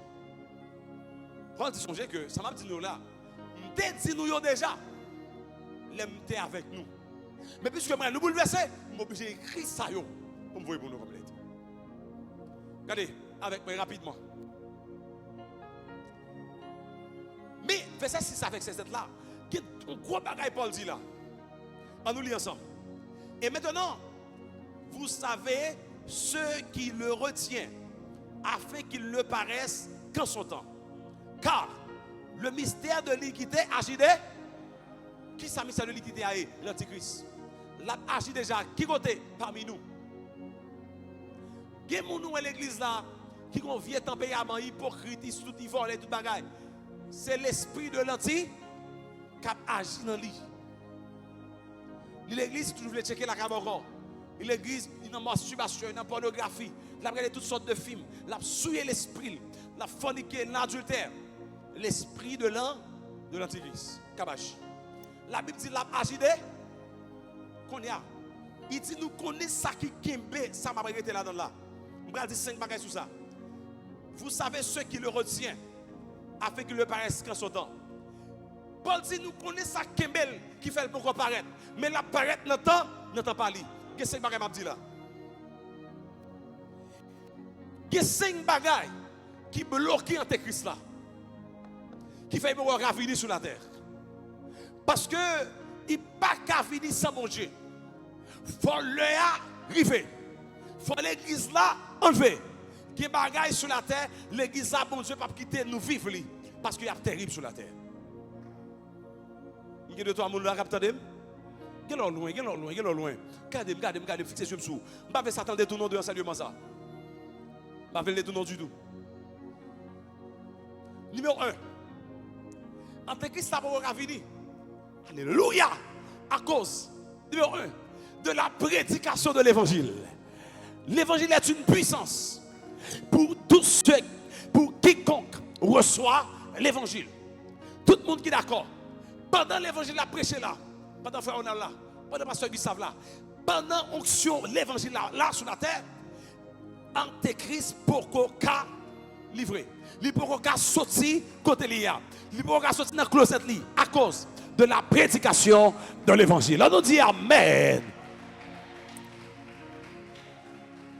Paul dit, songez que ça m'a dit nous là. M'était dit nous déjà. L'aimeté avec nous. Mais puisque moi, nous bouleversé, je suis obligé d'écrire ça pour me voir pour nous complète. Regardez, avec moi rapidement. Mais, verset 6 avec ces lettres là, qui est un gros bagage Paul dit là. On nous lit ensemble. Et maintenant, vous savez ce qui le retient, afin qu'il ne paraisse qu'en son temps. Car le mystère de l'iniquité agit de... Qui ça mystère de l'iniquité a l'Antichrist? L'a agi déjà, qui côté parmi nous? Il y a des gens à l'église là qui ont vieux tempérament hypocrite, tout ils volent, tout bagaille. C'est l'esprit de l'anti qui a agi dans lui. L'église, tu veux checker la caméra encore. L'église, il y a une masturbation, une pornographie. Il a regardé toutes sortes de films. Il a souillé l'esprit. Il a forniqué, l'adultère. L'esprit de l'antichrist. Kabash. La Bible dit qu'il a agi de qu'on y a. Il dit nous connaissons ça qui kembe, ça m'a arrêté là-dedans là. On va dire 5 bagages sur ça. Vous savez ce qui le retient, afin qu'il le paraisse qu'en son temps. Paul dit nous connaissons ça kembel qui fait le pour apparaître. Mais l'apparaître n'entend pas lui. Qu'est-ce que 5 bagages m'a dit là? Il y a 5 bagages qui bloquent l'Antéchrist là. Qui fait pour raviner sur la terre. Parce que il n'y a pas qu'à venir sans mon Dieu. Il faut arriver. Il faut l'église là enlever. Qui bagaille sur la terre, l'église là, bon Dieu, pas quitter nous vivre. Parce qu'il y a terrible sur la terre. Il y a de toi, mon là, capitaine. Quel loin. Regardez, fixez les yeux sur. Je ne vais pas s'attendre tout le nom de l'enseignement ça. Je ne vais pas tout le nom du tout. Numéro 1. Antéchrist là pour venir. Alléluia. À cause, numéro 1, de la prédication de l'évangile. L'évangile est une puissance pour tous ceux, pour quiconque reçoit l'évangile. Tout le monde qui est d'accord. Pendant l'évangile a prêché là, pendant frère Ronald là, pendant pasteur Gustave là, pendant onction l'évangile là sur la terre, Antéchrist pour qu'on livré. Il pour qu'on sorti côté liya. Il pour qu'on sorti dans le closet li à cause de la prédication de l'évangile. On nous dit amen.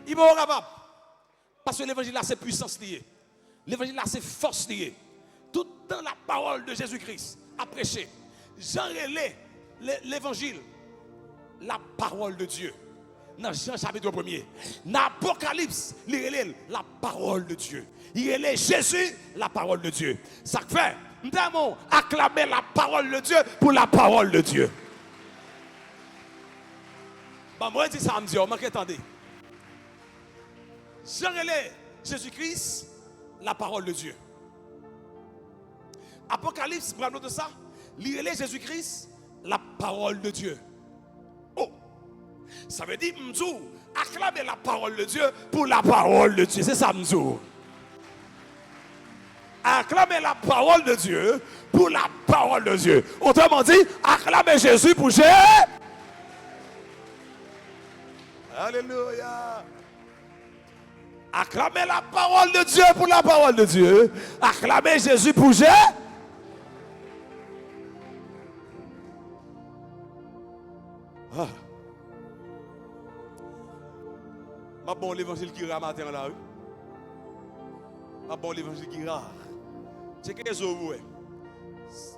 Il va capable. Parce que l'évangile là c'est puissance liée. L'évangile là c'est force liée. Tout dans la parole de Jésus-Christ à prêcher. Jean relais l'évangile, la parole de Dieu. Dans Jean chapitre 1er, dans l'Apocalypse, il relève la parole de Dieu. Il relève Jésus, la parole de Dieu. Ça fait, nous devons acclamer la parole de Dieu pour la parole de Dieu. Bah, moi, je dis ça, je me dis, oh, attendez. Jean relève Jésus-Christ, la parole de Dieu. Apocalypse, bravo de ça, il relève Jésus-Christ, la parole de Dieu. Oh! Ça veut dire, Acclamez la parole de Dieu pour la parole de Dieu. C'est ça, m'dou. Acclamez la parole de Dieu pour la parole de Dieu. Autrement dit, acclamez Jésus pour Jésus. Alléluia. Acclamez la parole de Dieu pour la parole de Dieu. Acclamez Jésus pour Jésus. Ah. Ma bon l'évangile qui rare matin là. Ma bon l'évangile qui rare. C'est que les autres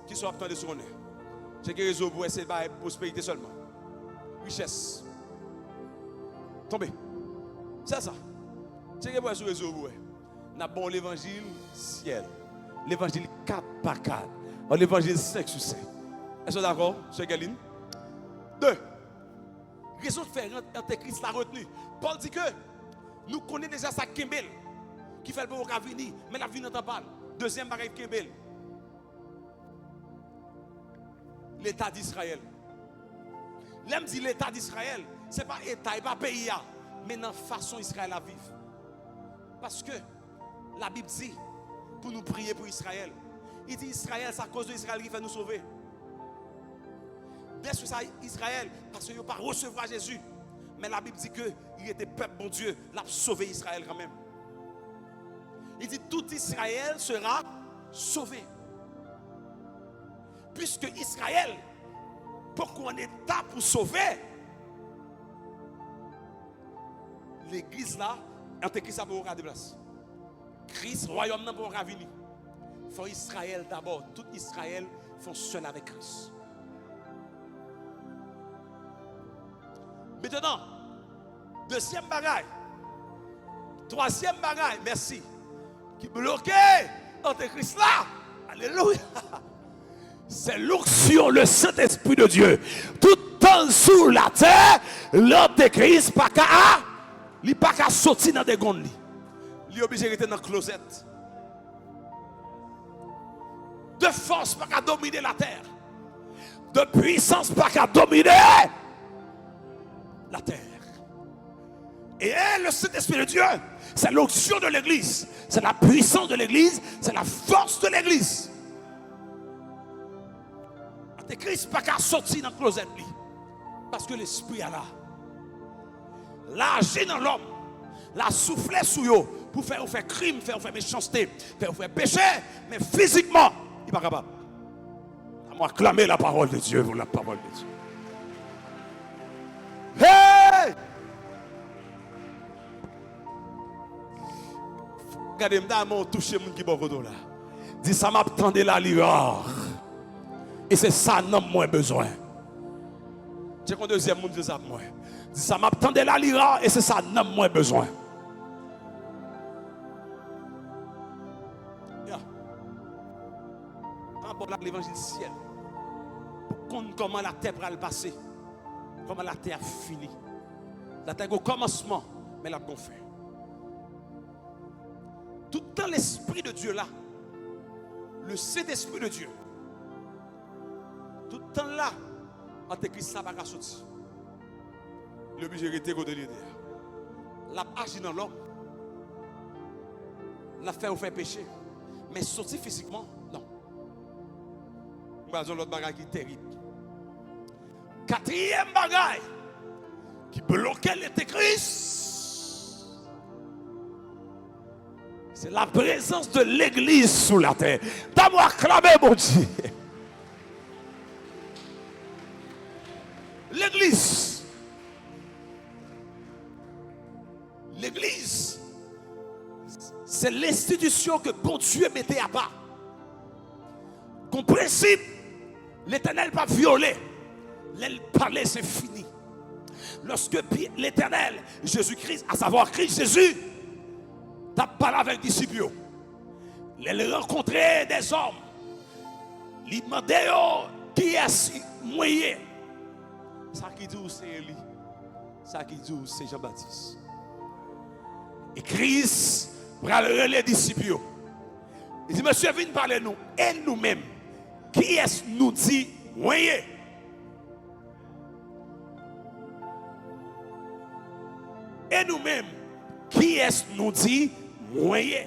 qui sont absents de ce qu'on est. C'est que les autres c'est la prospérité seulement. Richesse. Tombez. C'est ça. C'est que les autres n'a bon l'évangile ciel. L'évangile 4 par 4. L'évangile 5 sur 5. Est-ce que d'accord, M. Galine? 2. Raison de faire Antéchrist l'a retenu. Paul dit que nous connaissons déjà ça Kembel qui fait le bon venir, mais la vie n'entend pas. Deuxième bagaille Kembel. L'État d'Israël. L'aime dit l'État d'Israël, ce n'est pas État, et pas pays, mais dans la façon Israël à vivre. Parce que la Bible dit pour nous prier pour Israël. Il dit Israël, c'est à cause de Israël qui fait nous sauver. Bien sûr, ça Israël, parce qu'il n'a pas recevoir Jésus. Mais la Bible dit qu'il était peuple bon Dieu, l'a sauvé Israël quand même. Il dit tout Israël sera sauvé. Puisque Israël, pourquoi on est là pour sauver, l'église là, Antéchrist a pour de place. Christ, royaume n'a pour venir. Il faut Israël d'abord. Tout Israël fonctionne avec Christ. Maintenant, deuxième bagaille, troisième bagaille, merci, qui bloquait Antéchrist là, alléluia, c'est l'onction, le Saint-Esprit de Dieu. Tout en sous la terre, l'Antéchrist il n'est pas qu'à sortir dans des gonds. Il est obligé de rester dans la closette. De force pas qu'à dominer la terre. De puissance pas qu'à dominer la terre. Et le Saint-Esprit de Dieu, c'est l'onction de l'église, c'est la puissance de l'église, c'est la force de l'église. Antéchrist pas qu'à sortir dans la closette parce que l'esprit est là. Là, agit dans l'homme, la souffler sous eux pour faire crime, faire méchanceté, faire péché, mais physiquement, il n'est pas capable. À moi, clamer la parole de Dieu pour la parole de Dieu. Hey! Regardez, je touché mon qui est là. Dis ça m'attendait la liard. Et c'est ça non moins besoin. C'est qu'on deuxième monde de ça moi. Dis ça m'attendait la liard et c'est ça non moins besoin. En l'évangile ciel. Pour comprendre comment la terre va le passer. Comment la terre finit. La terre au commencement, mais la fin. Tout dans l'esprit de Dieu là, le Saint-Esprit de Dieu, tout le temps là, Antéchrist n'a pas sorti. L'obligé de rester de l'idée. L'a agi dans l'homme. L'a fait ou fait pécher. Mais sorti physiquement, non. Nous avons l'autre bagaille qui est terrible. Quatrième bagaille qui bloquait l'Antéchrist, c'est la présence de l'église sous la terre. D'avoir acclamé mon Dieu. L'église. L'église, c'est l'institution que bon Dieu mettait à part. Qu'on principe, l'Éternel pas violé. L'elle parlait, c'est fini. Lorsque l'Éternel, Jésus-Christ, à savoir Christ Jésus, t'a parlé avec les disciples, il rencontrait des hommes, il demandait qui est moyen. Ça qui dit c'est Élie, ça qui dit c'est Jean-Baptiste. Et Christ prend les disciples. Il dit, monsieur, viens parler nous. Et nous-mêmes, qui est-ce nous dit moyen? Et nous-mêmes, qui est-ce nous dit moyen?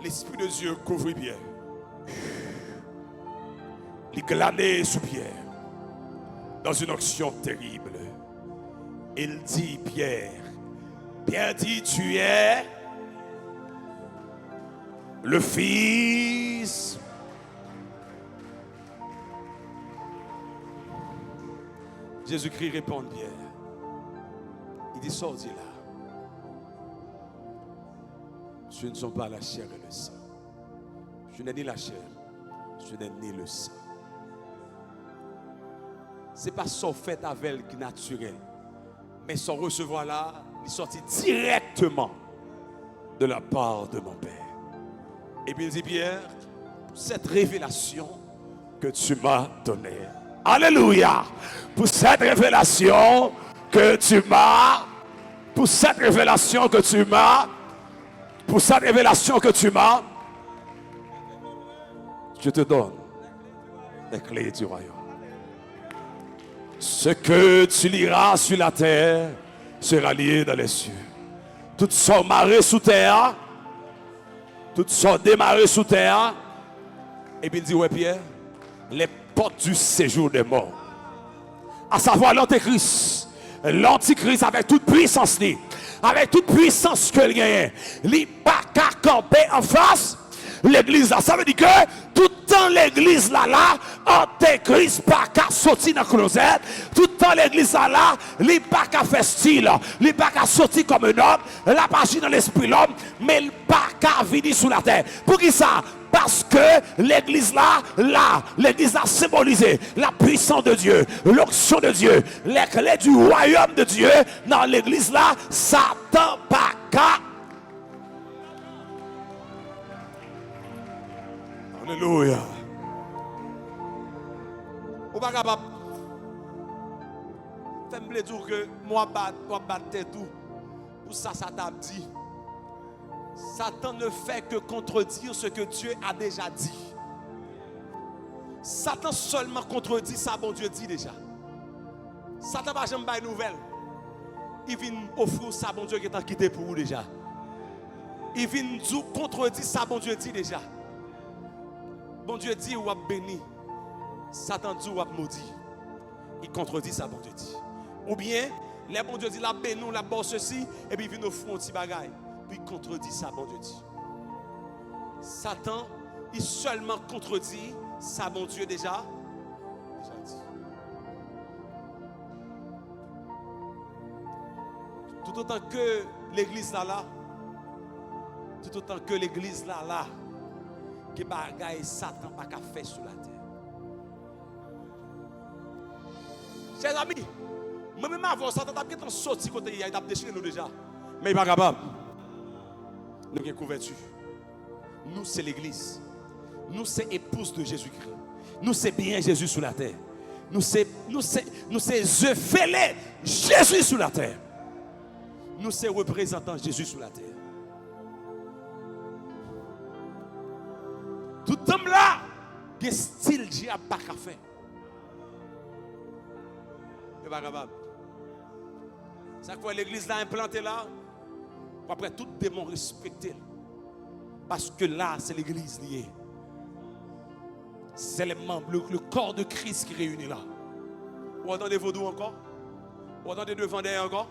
L'Esprit de Dieu couvre Pierre. Il glanait sous Pierre dans une onction terrible. Il dit Pierre, Pierre dit, tu es le Fils. Jésus-Christ répond Pierre. Il dit, sorti là. Je ne suis pas la chair et le sang. Je n'ai ni la chair, je n'ai ni le sang. Ce n'est pas son fait avec qui naturel, mais son recevoir là, il sortit directement de la part de mon Père. Et puis il dit, Pierre, cette révélation que tu m'as donnée. Alléluia! Pour cette révélation que tu m'as, pour cette révélation que tu m'as, pour cette révélation que tu m'as, je te donne les clés du royaume. Ce que tu liras sur la terre sera lié dans les cieux. Toutes sont marées sous terre, toutes sont démarrées sous terre. Et puis il dit, ouais Pierre, les portes du séjour des morts, à savoir l'antéchrist, l'antichrist avec toute puissance, avec toute puissance que il gagne, il n'y a pas qu'à camper en face l'église là. Ça veut dire que tout le temps l'église là, antéchrist pas qu'à sortir dans la closette, tout le temps l'église là, il n'y a pas qu'à faire style, il n'y a pas qu'à sortir comme un homme, la page dans l'esprit l'homme, mais il n'y a pas qu'à venir sous la terre. Pour qui ça? Parce que l'église là, l'église a symbolisé la puissance de Dieu, l'onction de Dieu, les clés du royaume de Dieu. Dans l'église là, Satan pas qu'à. Alléluia. Ou pas capable. Fais-moi dire que moi battre tout. Pour ça, ça t'a dit. Satan ne fait que contredire ce que Dieu a déjà dit. Satan seulement contredit ça, bon Dieu dit déjà. Satan va jamais faire nouvelle. Il vient offrir ça, bon Dieu qui est quitté pour vous déjà. Il vient contredire ça, bon Dieu dit déjà. Bon Dieu dit ou a béni. Satan dit ou a maudit. Il contredit ça, bon Dieu dit. Ou bien, les bon Dieu dit la béni, la bon ceci, et puis il vient offrir un petit bagaille. Puis il contredit ça, bon Dieu dit. Satan, il seulement contredit ça, bon Dieu déjà dit. Tout autant que l'église là, tout autant que l'église là, que bagaille Satan pas qu'à faire sur la terre. Chers amis, moi-même avant Satan t'a sorti côté il a déchiré nous déjà, mais il pas capable. Nous avons couverture. Nous, c'est l'église. Nous, c'est épouse de Jésus-Christ. Nous, c'est bien Jésus sur la terre. Nous, c'est œufs fêlés Jésus sur la terre. Nous, c'est représentants Jésus sur la terre. Tout homme là, qui style diable pas qu'à faire. Il n'est pas capable. C'est quoi l'église là implantée là? Après tout démon respecté. Parce que là, c'est l'église liée. C'est les membres, le corps de Christ qui réunit là. Vous entendez vaudou encore? Vous entendez devant derrière encore?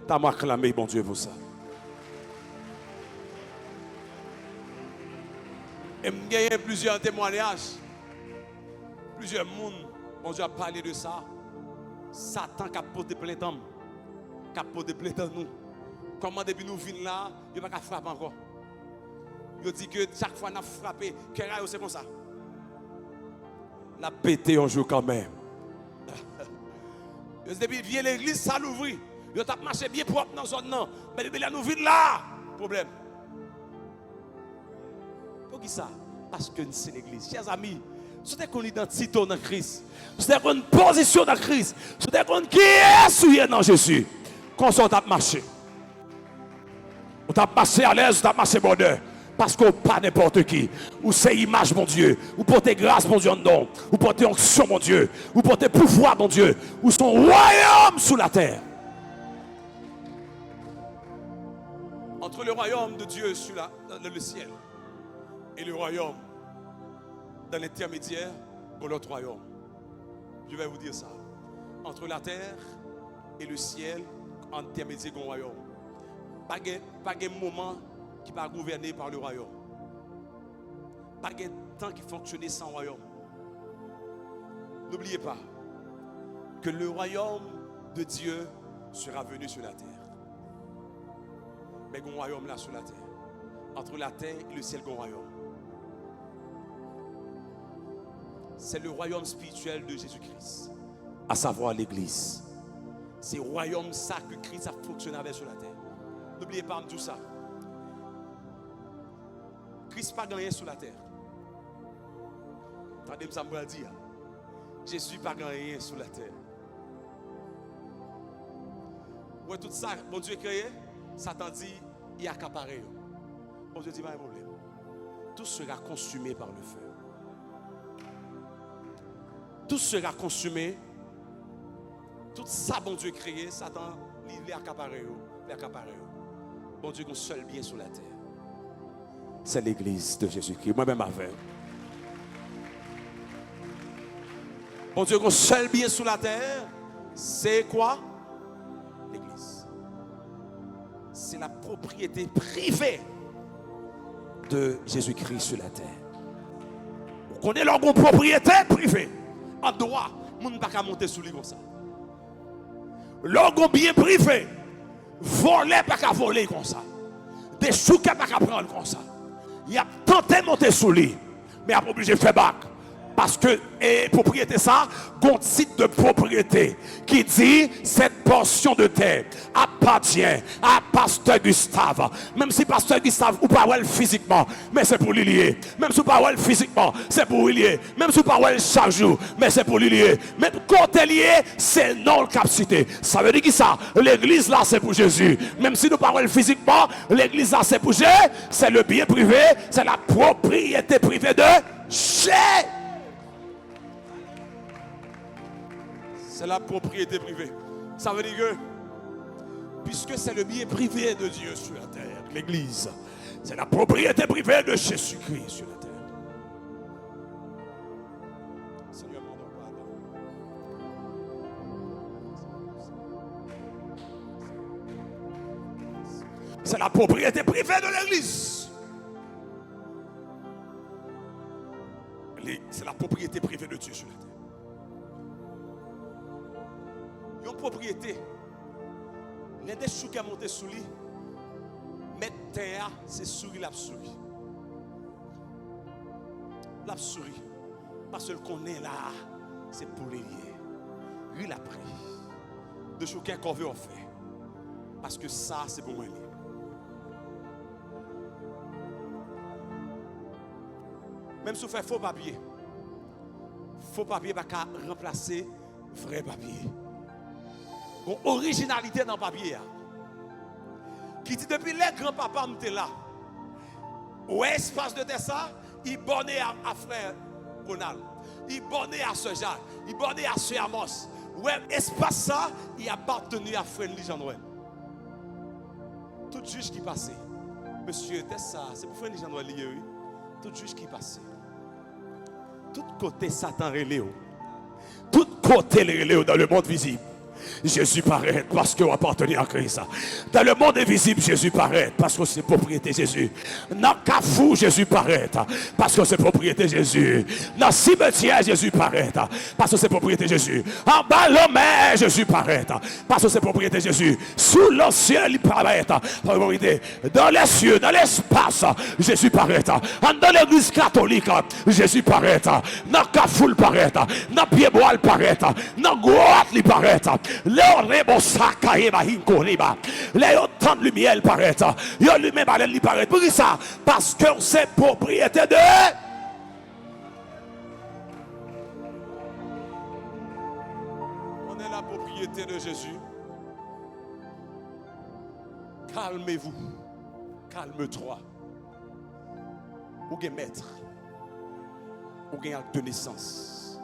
T'as m'acclamé, bon Dieu, pour ça. Et il y a plusieurs témoignages. Plusieurs mondes, bon Dieu a parlé de ça. Satan qui a porté plein d'hommes. Capot de plein de nous. Comment depuis nous venons là, il n'y a pas qu'à frapper encore. Il dit que chaque fois qu'on a frappé, c'est comme ça. La pété un jour quand même. Depuis vient l'église, ça l'ouvre. Il a marché bien propre dans la zone. Mais depuis là, nous venons là. Problème. Pour qui ça? Parce que c'est l'église. Chers amis, c'est qu'on identité dans Christ. C'est qu'on position dans Christ. C'est qu'on qui est souillé dans Jésus. Quand on t'a marché. On t'a marché à l'aise, on t'a marché bonheur. Parce qu'on pas n'importe qui. Ou c'est image, mon Dieu. Ou porter grâce, mon Dieu, non. Ou porter onction, mon Dieu. Ou porter pouvoir, mon Dieu. Ou son royaume sous la terre. Entre le royaume de Dieu sur le ciel et le royaume dans l'intermédiaire pour l'autre royaume. Je vais vous dire ça. Entre la terre et le ciel, intermédiaire pour le royaume. Pas de moment qui va gouverner par le royaume. Pas de temps qui fonctionne sans royaume. N'oubliez pas que le royaume de Dieu sera venu sur la terre. Mais il y a un royaume là sur la terre. Entre la terre et le ciel, il y a un royaume. C'est le royaume spirituel de Jésus-Christ, à savoir l'Église. C'est le royaume ça que Christ a fonctionné avec sur la terre. N'oubliez pas tout ça. Christ n'a pas gagné sur la terre. Attendez, ça me dire. Jésus n'a pas gagné sur la terre. Ouais, tout ça, bon Dieu créé, Satan dit, il a accaparé. Bon Dieu dit, pas de problème. Tout sera consumé par le feu. Tout sera consumé. Tout ça, bon Dieu créé, Satan, il est accaparé. Bon Dieu, qu'on seul bien sur la terre. C'est l'église de Jésus-Christ. Moi-même avec. Bon Dieu, qu'on seul bien sur la terre, c'est quoi? L'église. C'est la propriété privée de Jésus-Christ sur la terre. Vous connaissez leur propriété privée. En droit, on ne peut pas monter sous lui comme ça. L'orgon bien privé, voler pas qu'à voler comme ça. Des chouquets pas qu'à prendre comme ça. Il a tenté de monter sous lui, mais il a obligé de faire bac. Parce que propriété ça, un titre de propriété qui dit cette portion de terre appartient à Pasteur Gustave. Même si Pasteur Gustave ou pas physiquement, mais c'est pour lui lier. Même si pas physiquement, c'est pour lui lier. Même si pas chaque jour, mais c'est pour lui lier. Même quand est lié, c'est non le capacité. Ça veut dire que ça, l'église là c'est pour Jésus. Même si nous parlons physiquement, l'église là c'est pour Jésus. C'est le bien privé, c'est la propriété privée de Jésus. C'est la propriété privée. Ça veut dire que, puisque c'est le bien privé de Dieu sur la terre, l'église, c'est la propriété privée de Jésus-Christ sur la terre. Seigneur, mon pardon. C'est la propriété privée de l'église. C'est la propriété privée de Dieu sur la terre. Une propriété, les deux choux qui montent sous lui, mettre terre, c'est souris la souris. La souris, parce que qu'on est là, c'est pour les lier. Lui l'a pris. De choux qu'on veut en faire. Parce que ça, c'est pour moi. Même si vous faites faux papier va pas remplacer vrai papier. Une originalité dans le papier. Qui dit depuis les grands-papas étaient là. Où espace de ça, il bornait à frère Ronald. Il bornait à ce Jacques. Il bornait à ce Amos. Où espace ça, il appartenait à frère Jean-Noël. Tout juge qui passait. Monsieur, ça, c'est pour frère Jean-Noël lié, oui. Tout juge qui passait. Tout côté Satan relève. Tout côté les relève dans le monde visible. Jésus paraît parce qu'on appartenait à Christ. Dans le monde invisible, Jésus paraît parce que c'est propriété Jésus. Dans le cafou, Jésus paraît parce que c'est propriété Jésus. Dans le cimetière, Jésus paraît parce que c'est propriété Jésus. En bas l'homme, Jésus paraît parce que c'est propriété Jésus. Sous le ciel, il paraît. Dans les cieux, dans l'espace, Jésus paraît. Dans l'église catholique, Jésus paraît. Dans le cafou, il paraît. Dans le pied-bois, il paraît. Dans le grotte, il paraît. Les autant de lumière, il paraît. Lui-même, il paraît. Pour ça, parce que c'est propriété de. On est la propriété de Jésus. Calmez-vous. Calme-toi. ou gen maître, ou gen acte de naissance.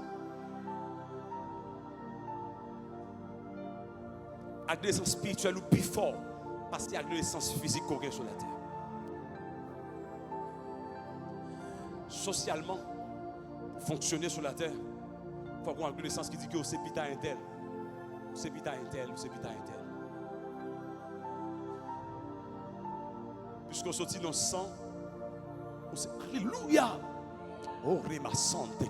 Acte de naissance spirituelle ou plus fort, parce qu'il y a acte de naissance physique qu'on a sur la terre. Socialement, pour fonctionner sur la terre, il faut avoir une connaissance qui dit que c'est pita intel, c'est pita intel, c'est pita intel. Puisqu'on sortit dans le sang, on sait alléluia. Oh, remassante que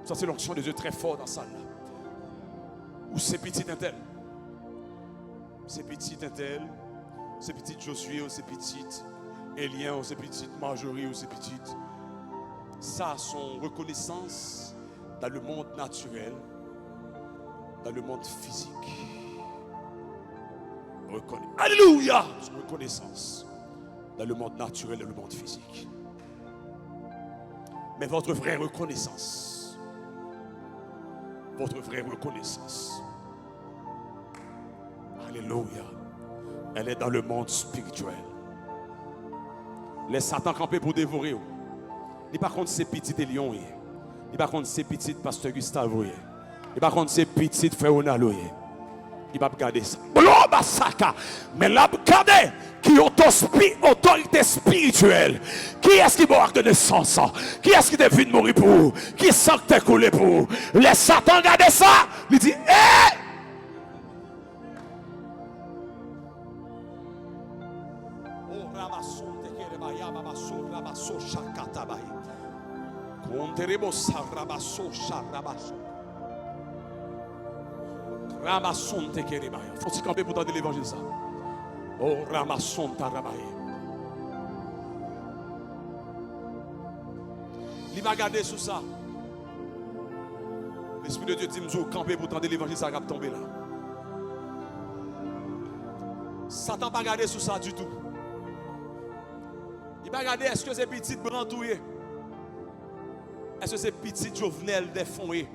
ça c'est l'onction de Dieu très fort dans ça là. Ou c'est petit intel, c'est petit intel, c'est petit Josué, ou c'est petit Élien, ou c'est petit Marjorie, ou c'est petite. Ça, son reconnaissance dans le monde naturel, dans le monde physique. Alléluia! Son reconnaissance dans le monde naturel et le monde physique. Mais votre vraie reconnaissance, alléluia, elle est dans le monde spirituel. Les Satan campés pour dévorer. Il par contre c'est petit Elion. Il par contre c'est petit pasteur Gustave. Il par contre c'est petit frère Onalo. Il va regarder ça. Mais là, regardez qui autorité spirituelle. Qui est-ce qui va de naissance? Qui est-ce qui est venu mourir pour vous? Qui est-ce qui est coulé pour vous? Les Satan regardez ça. Il dit, hé! Oh, Ramasson, Tekerebaya, Babasso, Rabasso, Chakatabaye. Conterebo Sarabasso, Charabasso. Ramasson Tekerebaya. Faut-il camper pour tenter l'évangile ça? Oh, Ramasson Tarabaye. Il va regarder sur ça. L'Esprit de Dieu dit, nous camper pour tenter l'évangile, ça va tomber là. Satan va regarder sur ça du tout. Il va regarder, est-ce que c'est petit brandouillé? Est-ce que c'est petit Jovenel défonné?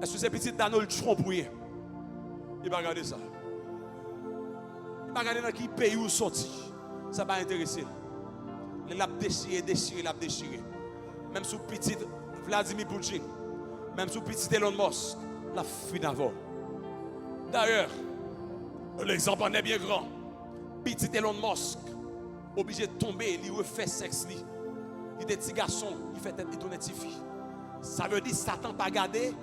Est-ce que c'est petit Donald Trump? Il va regarder ça. Il va regarder dans quel pays où sorti. Ça va intéresser. Il l'a déchiré. Même sous petit Vladimir Poutine. Même sous petit Elon Musk. La fin avant. D'ailleurs, l'exemple en est bien grand. Petit Elon Musk, obligé de tomber, il refait sexe. Il est des petits garçons, il fait tête fille. Ça veut dire Satan pas garder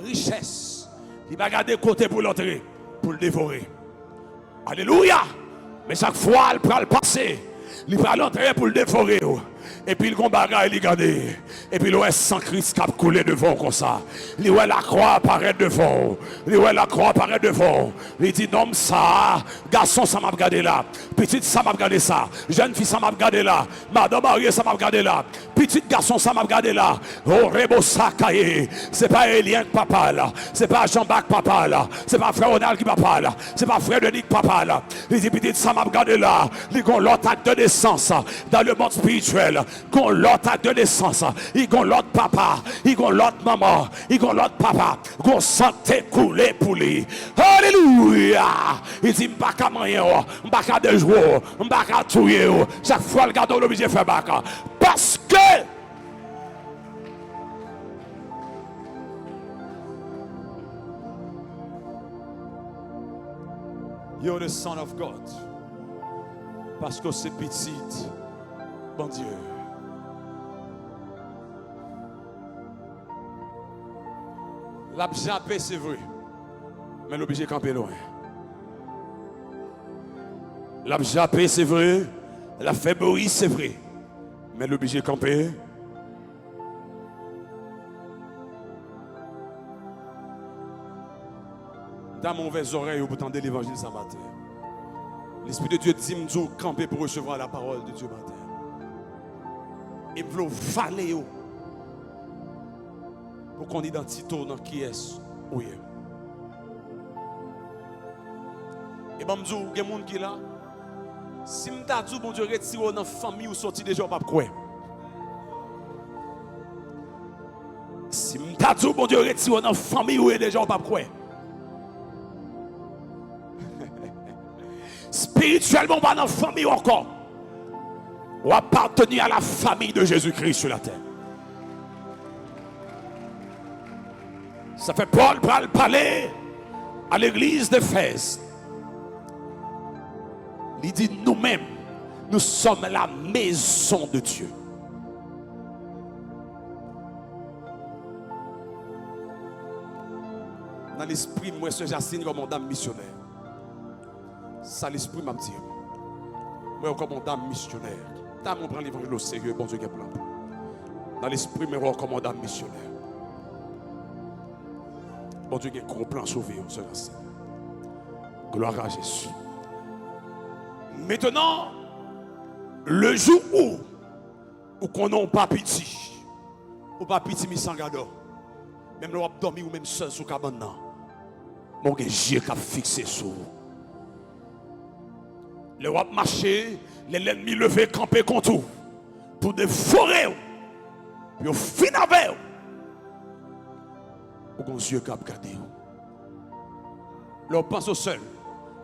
richesse. Il va garder côté pour l'entrer, pour le dévorer. Alléluia. Mais chaque fois, il prend le passé. Il prend l'entrée pour le dévorer. Et puis, il combat, il garde. Et puis, il voit sans Christ qui a coulé devant comme ça. Il voit la croix apparaître devant. Il dit, non, ça, garçon, ça m'a regardé là. Petite, ça m'a regardé ça. Jeune fille, ça m'a regardé là. Madame mariée, ça m'a regardé là. Petit garçon, ça m'a regardé là. Oh, Rebo Sakaye. C'est pas Elien qui papa là. C'est pas Jean-Baptiste papa là. C'est pas frère Ronald qui papa là. C'est pas frère Denis papa là. Il dit, petite, ça m'a regardé là. Il y a l'autre acte de naissance dans le monde spirituel. Il y a l'autre acte de naissance. Il y a l'autre papa. Il y a l'autre maman. Il y a l'autre papa. Il y a santé coulée pour lui. Alléluia. Il dit, je ne peux pas manger, je ne peux pas de jouer, je ne peux pas tuer. Chaque fois, le gardon est obligé de faire bac. Parce que you're the Son of God. Parce que c'est petit, bon Dieu. La jappé, c'est vrai. Mais l'obligé de camper loin. La jappé, c'est vrai. La faiblesse, c'est vrai. Mais l'obligé de camper. Dans mauvaise oreille, pour tendre l'évangile ce matin. L'Esprit de Dieu dit, nous camper pour recevoir la parole de Dieu matin. Et vous valer pour qu'on identifie dans qui est-ce. Oui. Et bon, il y a des gens qui sont là. Si je t'ai dit, bon Dieu, retire dans la famille ou sorti déjà, pas quoi. Si je t'ai dit, bon Dieu, retire dans la famille ou déjà, pas quoi. Spirituellement, pas dans la famille encore. ou appartenir à la famille de Jésus-Christ sur la terre. Ça fait Paul parler à l'église d'Éphèse. Il dit nous-mêmes, nous sommes la maison de Dieu. Dans l'esprit, moi, ce Jacine comme dame missionnaire. Ça, l'esprit m'a dit. Moi, comme dame missionnaire. T'as mon prend l'évangile au sérieux, bon Dieu qui est plein. Dans l'esprit, moi, comme dame missionnaire. Bon Dieu qui est gros plan sauvé, ce Jacine. Gloire à Jésus. Maintenant, le jour où qu'on n'a pas pitié, ou pas pitié, mais sans garde, même le wap dormi ou même seul sous cabane, mon Dieu qui a fixé sur vous. Le wap marché, l'ennemi levé, campé contre vous, pour dévorer, puis au fin avec vous, mon Dieu qui a gardé vous. Leur pense au seul,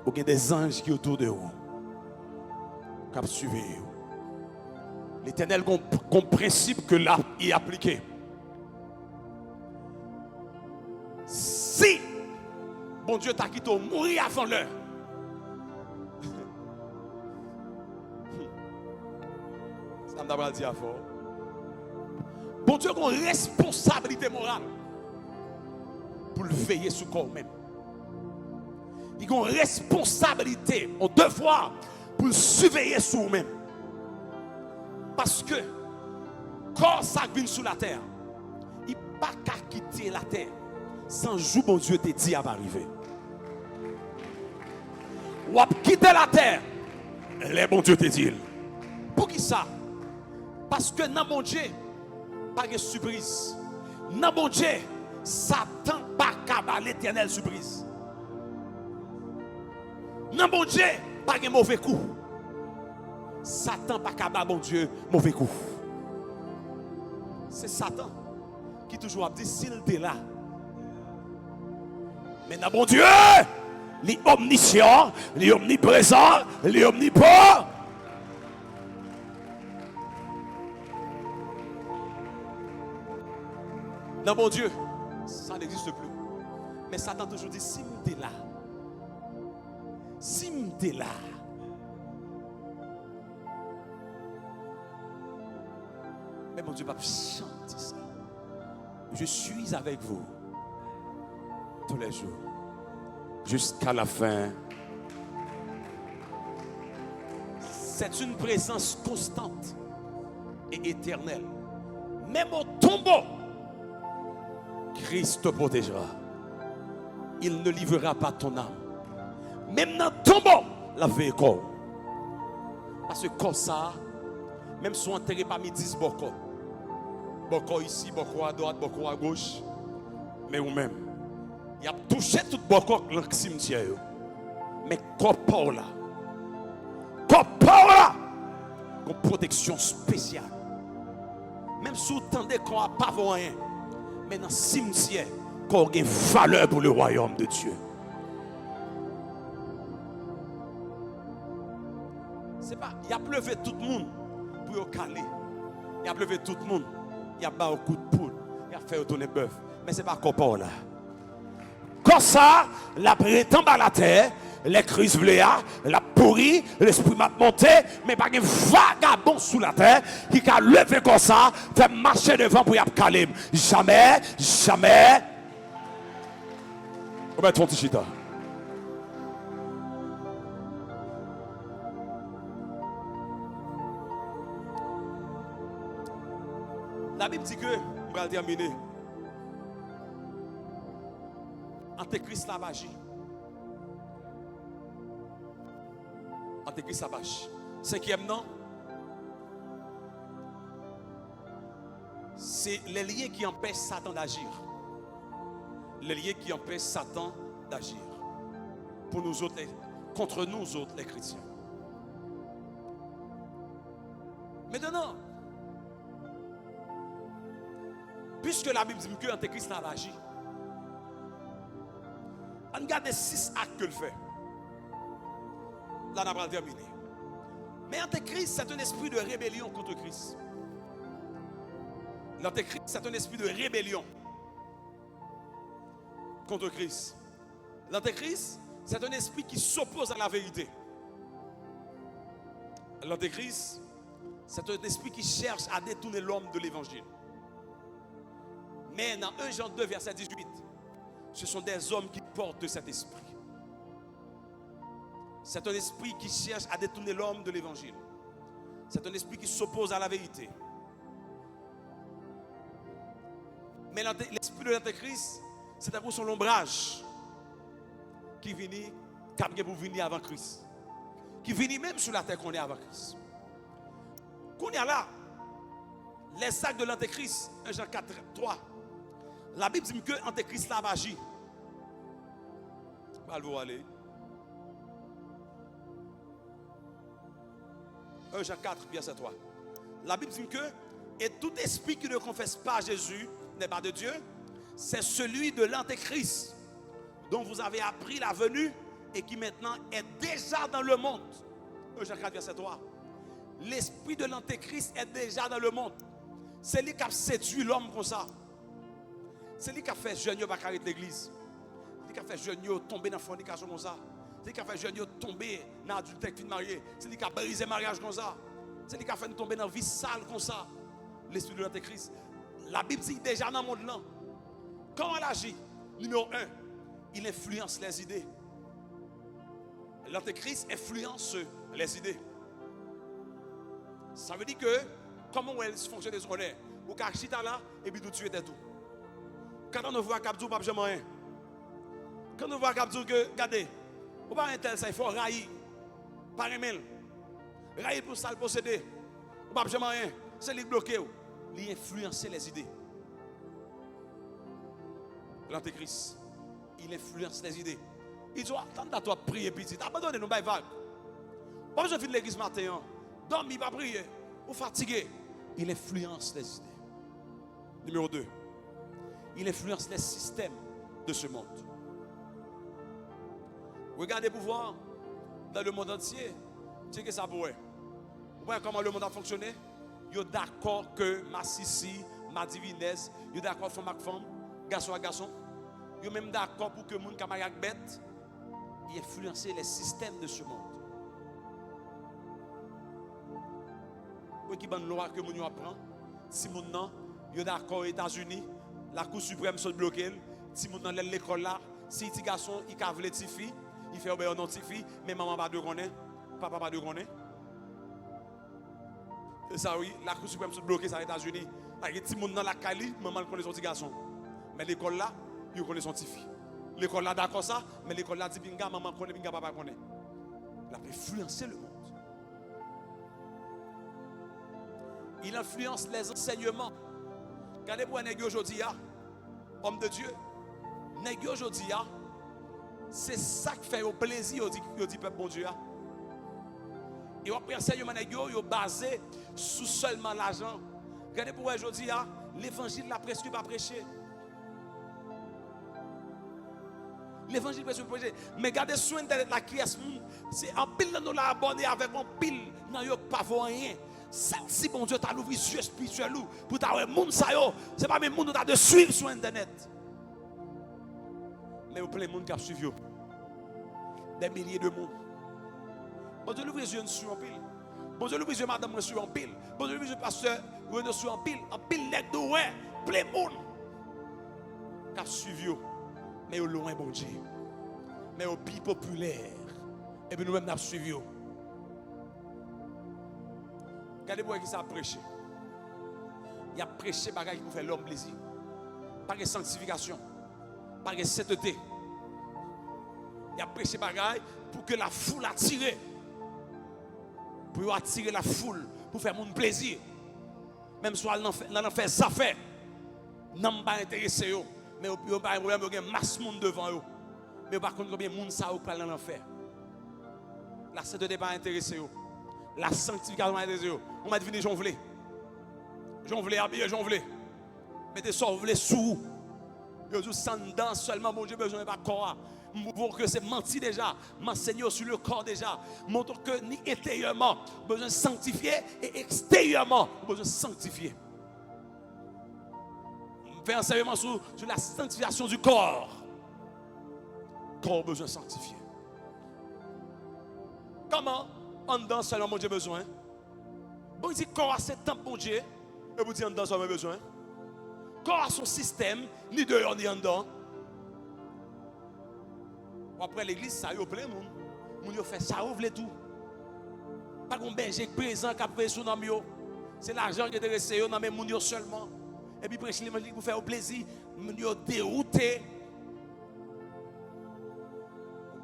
il y a des anges qui sont autour de vous. Cap suivre. L'Éternel a un principe que là il appliqué. Si bon Dieu t'a quitté mourir avant l'heure. Ça m'a pas dit à fort. Bon Dieu a une responsabilité morale pour le veiller sur le corps même. Il a une responsabilité, un devoir pour surveiller sur vous-même. Parce que quand ça vient sur la terre, il n'y a pas qu'à quitter la terre sans jour bon Dieu te dit à arriver. Ou à quitter la terre, les bon Dieu te dit. Pour qui ça? Parce que dans mon Dieu, pas de surprise. Dans mon Dieu, Satan pas qu'à l'éternel surprise. Dans mon Dieu, pas de mauvais coup. Satan pas capable bon Dieu mauvais coup. C'est Satan qui toujours a dit s'il est là. Mais dans mon Dieu, il est omniscient, il est omniprésent, il est omnipotent. Dans mon Dieu, ça n'existe plus. Mais Satan toujours dit si il est là. Si tu es là, mais mon Dieu va chanter ça. Je suis avec vous tous les jours jusqu'à la fin. C'est une présence constante et éternelle. Même au tombeau, Christ te protégera. Il ne livrera pas ton âme. Même dans le tombeau, la vie est corps. Parce que comme ça, même si on enterré parmi 10 bocaux, bocaux ici, bocaux à droite, bocaux à gauche, mais ou même, il a touché tout bocaux dans le cimetière. Mais corps là, une protection spéciale. Même si vous entendez qu'on n'a pas rien, mais dans le cimetière, qu'on a une valeur pour le royaume de Dieu. C'est pas, il a pleuvé tout le monde pour le caler. Il a pleuvé tout le monde. Il a bas un coup de poule. Il a fait retourner bœuf. Mais ce n'est pas comme là. Comme ça, la prétend à la terre, les crises vléa, la pourri, l'esprit m'a monté, mais pas un vagabond sous la terre qui a levé comme ça, fait marcher devant pour y caler. Jamais, jamais. On va ton tichita. La Bible dit que, on va terminer. Antéchrist la magie. Antéchrist la magie. Cinquième nom, c'est les liens qui empêchent Satan d'agir. Les liens qui empêchent Satan d'agir. Pour nous autres, contre nous autres, les chrétiens. Maintenant, puisque la Bible dit que l'Antéchrist n'a pas agi, on regarde 6 actes que le fait. Là, on a terminé. Mais l'antéchrist, c'est un esprit de rébellion contre Christ. L'antéchrist, c'est un esprit de rébellion contre Christ. L'antéchrist, c'est un esprit qui s'oppose à la vérité. L'antéchrist, c'est un esprit qui cherche à détourner l'homme de l'évangile. Mais dans 1 Jean 2, verset 18, ce sont des hommes qui portent cet esprit. C'est un esprit qui cherche à détourner l'homme de l'évangile. C'est un esprit qui s'oppose à la vérité. Mais l'esprit de l'antéchrist, c'est un peu son ombrage qui vient pour venir avant Christ. Qui vient même sur la terre qu'on est avant Christ. Qu'on y a là, les actes de l'antéchrist, 1 Jean 4, 3. La Bible dit que l'antéchrist l'a magie. Vous allez. 1 Jean 4, verset 3. La Bible dit que et tout esprit qui ne confesse pas Jésus n'est pas de Dieu, c'est celui de l'antéchrist dont vous avez appris la venue et qui maintenant est déjà dans le monde. 1 Jean 4, verset 3. L'esprit de l'antéchrist est déjà dans le monde. C'est lui qui a séduit l'homme comme ça. C'est lui qui a fait jeune pas carrer l'église. C'est lui qui a fait jeune tomber dans la fornication comme ça. C'est lui qui a fait jeune tomber dans l'adultère qui est marié. C'est lui qui a brisé le mariage comme ça. C'est lui qui a fait nous tomber dans la vie sale comme ça. L'esprit de l'antéchrist. La Bible dit déjà dans le monde là. Comment elle agit? Numéro 1, il influence les idées. L'antéchrist influence les idées. Ça veut dire que comment elle fonctionne ce qu'on est. Ou qu'à chita là et puis tout tuer tout. Quand on voit Kabdou pas jamais rien. Quand on voit Kabdou que regardez, ou pas un tel ça il faut railler. Par email. Railler pour ça le posséder. Ou pas jamais rien. C'est lui bloqué ou. Il influence les idées. L'antéchrist, il influence les idées. Il dit attends à toi prier petit. Abandonnez nous bail vague. Pas besoin de finir l'église matin. Dormir pas prier ou fatigué. Il influence les idées. Numéro 2. Il influence les systèmes de ce monde. Regardez pour voir dans le monde entier, c'est que ça pourrait. Vous voyez comment le monde a fonctionné? Vous êtes d'accord que ma sissi, ma divinesse, vous êtes d'accord femme avec femme, garçon à garçon. Vous êtes même d'accord pour que le monde camarade bête, il influence les systèmes de ce monde. Vous qui bonne loi que vous apprend, si vous êtes d'accord aux États-Unis, la Cour suprême se bloque. Si vous êtes dans l'école là, si petit garçon il cave les petites filles, il fait obéir aux petites filles, mais maman pas de connaît, papa pas de connaît. C'est ça oui, la Cour suprême se bloque aux États-Unis. Les petits gens dans la Cali, maman connaît son petit garçon. Mais l'école là, il connaît son petit fille. L'école là d'accord ça, mais l'école là dit binga maman connaît, binga papa connaît. Il a influencé le monde. Il influence les enseignements. Regardez pour un nègre aujourd'hui, homme de Dieu. Nègre aujourd'hui, c'est ça qui fait au plaisir, il dit peuple bon Dieu. Et après enseignement nègre, il est basé sur seulement l'argent. Regardez pour aujourd'hui, l'évangile l'a presque pas prêché. L'évangile presque pas prêché. Mais regardez sur internet la qui est c'est en pile nous l'a abonné avec un pile, non yo pas voir rien. Si bon Dieu t'a ouvert les yeux spirituels pour t'avoir monde ça yo, c'est pas même monde t'a de suivre sur internet. Mais vous plein de monde qui a suivi des milliers de monde. Bon Dieu ouvre les yeux sur un pile. Bon Dieu ouvre les yeux madame sur un pile. Bon Dieu ouvre les yeux pasteur sur un pile nèg de ouais, plein de monde qui a suivi mais au loin bon Dieu. Mais au plus populaire et puis nous même n'a suivi. Regardez-moi qui ça a prêché. Il a prêché bagaille pour faire l'homme plaisir. Pas de sanctification. Pas de sainteté. Il a prêché bagaille pour que la foule attire. Pour attirer la foule. Pour faire mon plaisir. Même si on en fait ça fait. Non pas intéressé. Mais il n'y a pas de problème. Il y a masse de monde devant eux. Mais par contre, combien de monde ça va dans l'enfer. La sainteté n'est pas intéressée. La sanctification est des yeux. On m'a dit, j'en voulais. J'en voulais habiller, j'en voulais. Mettez ça, vous voulez sous. Vous avez sans dents seulement, mon Dieu, besoin de pas corps. Pour que c'est menti déjà, m'enseigner sur le corps déjà. Montre que ni intérieurement, besoin de sanctifier et extérieurement, besoin de sanctifier. Faire enseignement sur la sanctification du corps. Corps besoin de sanctifier. Comment? En dedans seulement mon Dieu besoin. Bon, il dit corps a ses temps mon Dieu. Et vous dites en dedans seulement besoin. Corps a son système, ni dehors ni en dedans. Après l'église, ça y est plein de monde. Moun yo fait ça, ouvre tout. Pas qu'on berger présent qui a pris sous nom yo. C'est l'argent qui est intéressé yo, non mais moun yo seulement. Et puis prêcher l'évangile pour faire plaisir, moun yo dérouté.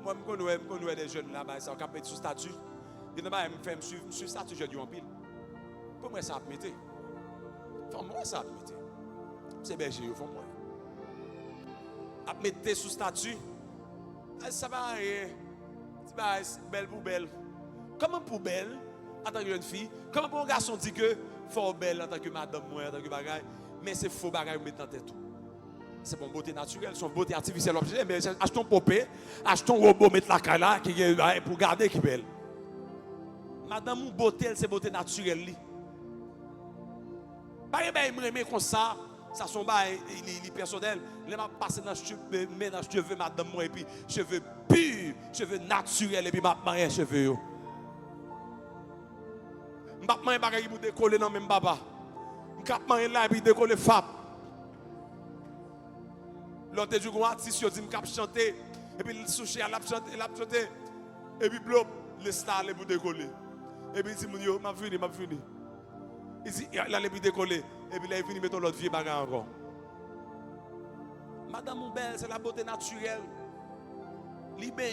Moi je connais des jeunes là-bas, ça qui a sous statut. Et là-bas, je me fais suivre statut jeudi en pile. Comment ça a mettre? Enfin moi ça a mettre. C'est berger yo, faut moi. A mettre sous statut. Ça va rien. C'est belle pour belle. Comment pour belle, en tant que jeune fille, comment pour un garçon dit que faut belle en tant que madame, moi, en tant que bagaille, mais c'est faux bagaille mettre dans tête tout. C'est pour beauté naturelle, son beauté artificielle objet, mais achetons popé, achetons robot mettre la caille là qui pour garder qui belle. Madame ou beauté, c'est beauté naturelle. Pas aimer comme ça. Ça sont les personnels. Les m'a passé dans ménage cheveux madame moi et puis cheveux purs, cheveux naturels et puis m'a marié cheveux. M'a marié bagaille pour décoller dans même papa. M'a marié là et puis décoller fap. L'autre du grand artiste dit m'a chanter et puis il souché à la chanter et puis blop le star pour décoller. Et puis il dit mon yo m'a fini. Il dit, il allait décoller. Et puis là, il vient mettre l'autre vieux bagarre encore. Madame Moubelle, c'est la beauté naturelle. Li bien,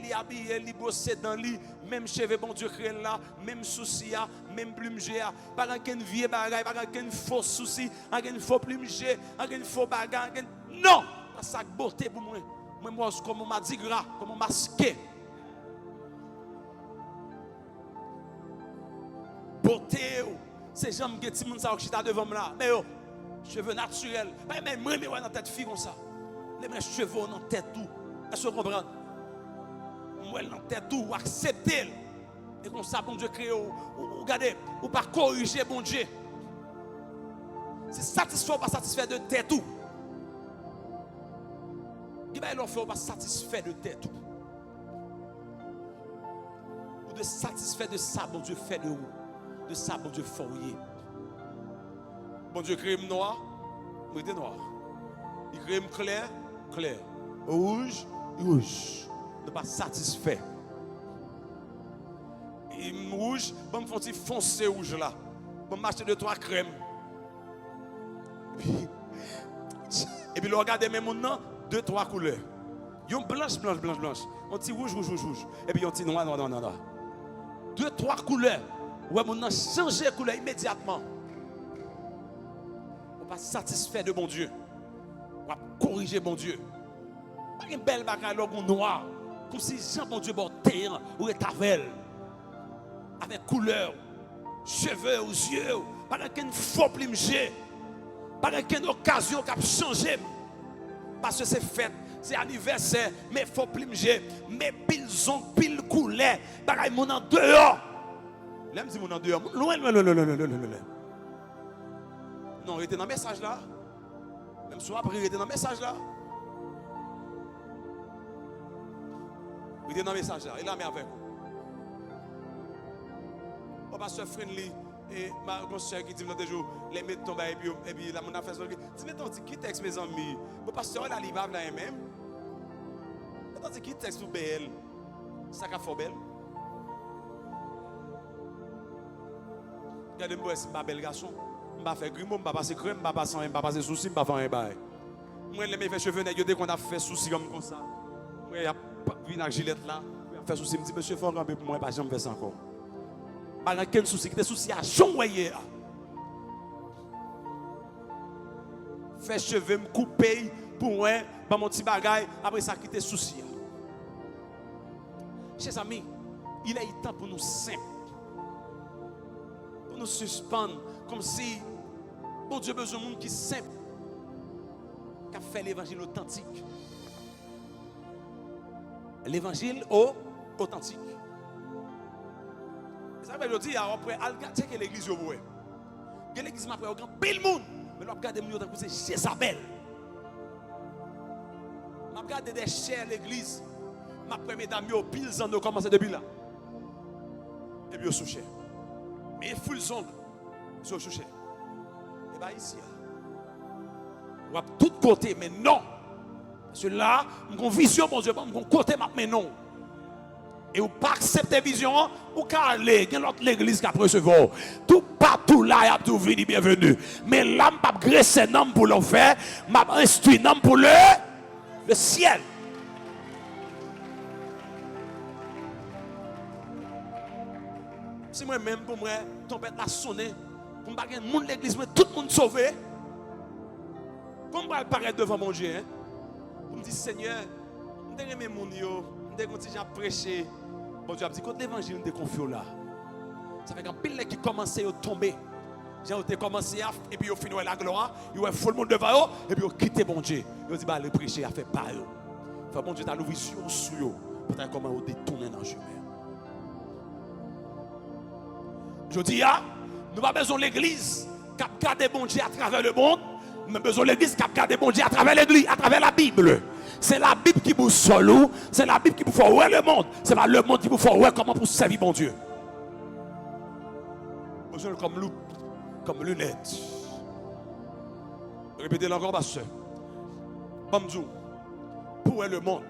li habillé, li bossé dans li, même cheveux bon Dieu créé là, même souci, même plumage, pas qu'un vieux bagaille, pas qu'un faux souci, pas qu'un faux plumage, pas qu'un faux bagaille. Non! Pas ça beauté pour moi. Moi, comme on m'a dit gras, comme on m'a masqué. Beauté, c'est gens qui ti moun sa qui ta devant là. Mais yo, cheveux naturels. Pas même moi dans la tête fille comme ça. Les mêmes cheveux dans tête tout. Est-ce que vous comprenez? Moi dans tête tout, accepter. Et comme ça bon Dieu créé ou regardez, ou pas corriger bon Dieu. C'est satisfait ou pas satisfait de tête tout. Qui va leur faire ou pas satisfait de tête tout. Ou de satisfait de ça bon Dieu fait de vous. De ça, bon Dieu, fourrier. Bon Dieu, crée noir, moi, il noir. Il crée clair, clair. Rouge, rouge. Ne pas satisfait. Et rouge, bon, me font-ils foncer rouge là. Bon, m'acheter 2-3 crèmes. Et puis, le regardez même maintenant, 2-3 couleurs. Yon blanche. On dit rouge. Et puis, on dit noir. 2-3 couleurs. Ouais, mon a changé de couleur immédiatement. On pas satisfait de bon Dieu. On va corriger bon Dieu. Pas une belle bagarre noir. Comme si Jean bon Dieu portait ou est avec couleur, cheveux aux yeux, pas qu'une faux plumage, pas qu'une occasion qui a changé. Parce que c'est fête, c'est anniversaire, mais faux plumage, mais pile zon, pile couleur, bagaille mon en dehors. L'aime si mon en dehors. Loin. Non, il était dans le message là. Même soir après, il était dans le message là. Il était dans le message là. Il a mis avec vous. Mon pasteur Friendly et ma soeur qui dit dans des jours, les mettre tomber et puis la mon affaire. Dis mettons qui texte mes amis. Mon pasteur là, il va là même. Mettons qui texte pour BL. Ça qu'a fait belle. Regardez-moi, c'est ma belle garçon. Je ne vais pas faire grimaud, je ne vais pas passer crème, je ne vais pas passer souci, je ne vais pas faire un bail. Moi, je vais cheveux nègres, dès qu'on a fait souci comme ça. Moi, je viens avec Gillette là, je vais faire souci, je me dis, monsieur, il faut ramper pour moi, je ne vais pas faire ça encore. Je n'ai pas quel souci, des soucis à chongoyer. Faire cheveux, me couper pour moi, pour mon petit bagaille, après ça, quitter souci. Chers amis, il est temps pour nous simples. Nous suspendre comme si bon Dieu besoin de monde qui est simple, qui a fait l'évangile authentique. l'évangile authentique. Ça veut dire après regarder que l'église yo ouais. Que l'église m'a pris au grand pile monde, mais l'on regarde moi tant que c'est Jézabel. M'a regarder des chers l'église. M'a pris mesdames yo pile ans de commencer depuis là. Et puis au souché. Mais full zone sur souché. Et bah ici ou à tout côté mais non. Parce que là, mon vision mon Dieu, mon côté mais non. Et ou pas accepter vision ou qu'à aller dans l'autre l'église qui a recevoir tout partout là y a tout venu bienvenue mais là m'a pas graisser nom pour l'enfer m'a instruit nom pour le ciel. Si moi même pour moi tomber la sonner pour me bagner monde l'église mais tout le monde sauvé comme va paraître devant mon Dieu hein? Pour me dire Seigneur je t'aime mon yo je t'ai prêché. Bon Dieu a dit quand l'évangile nous confie là. Ça fait qu'un pile qui commençait à tomber. J'ai commencé et puis au final la gloire, il y a tout le monde devant eux et puis ils quitté bon Dieu. Ils dit bah le prêcher a fait pas eux. Fait bon Dieu t'a l'ouvert vision sur eux pour comment on détourner dans le chemin. Je dis nous pas besoin de l'église qui a gardé bon Dieu à travers le monde, mais besoin de l'église qui a gardé bon Dieu à travers l'église, à travers la Bible. C'est la Bible qui vous solo, c'est la Bible qui vous fait ouais le monde. C'est pas le monde qui vous fait ouais comment pour servir bon Dieu. Besoin comme loupe, comme lunette. Répétez-le encore, pasteur. Bamdou, pour le monde.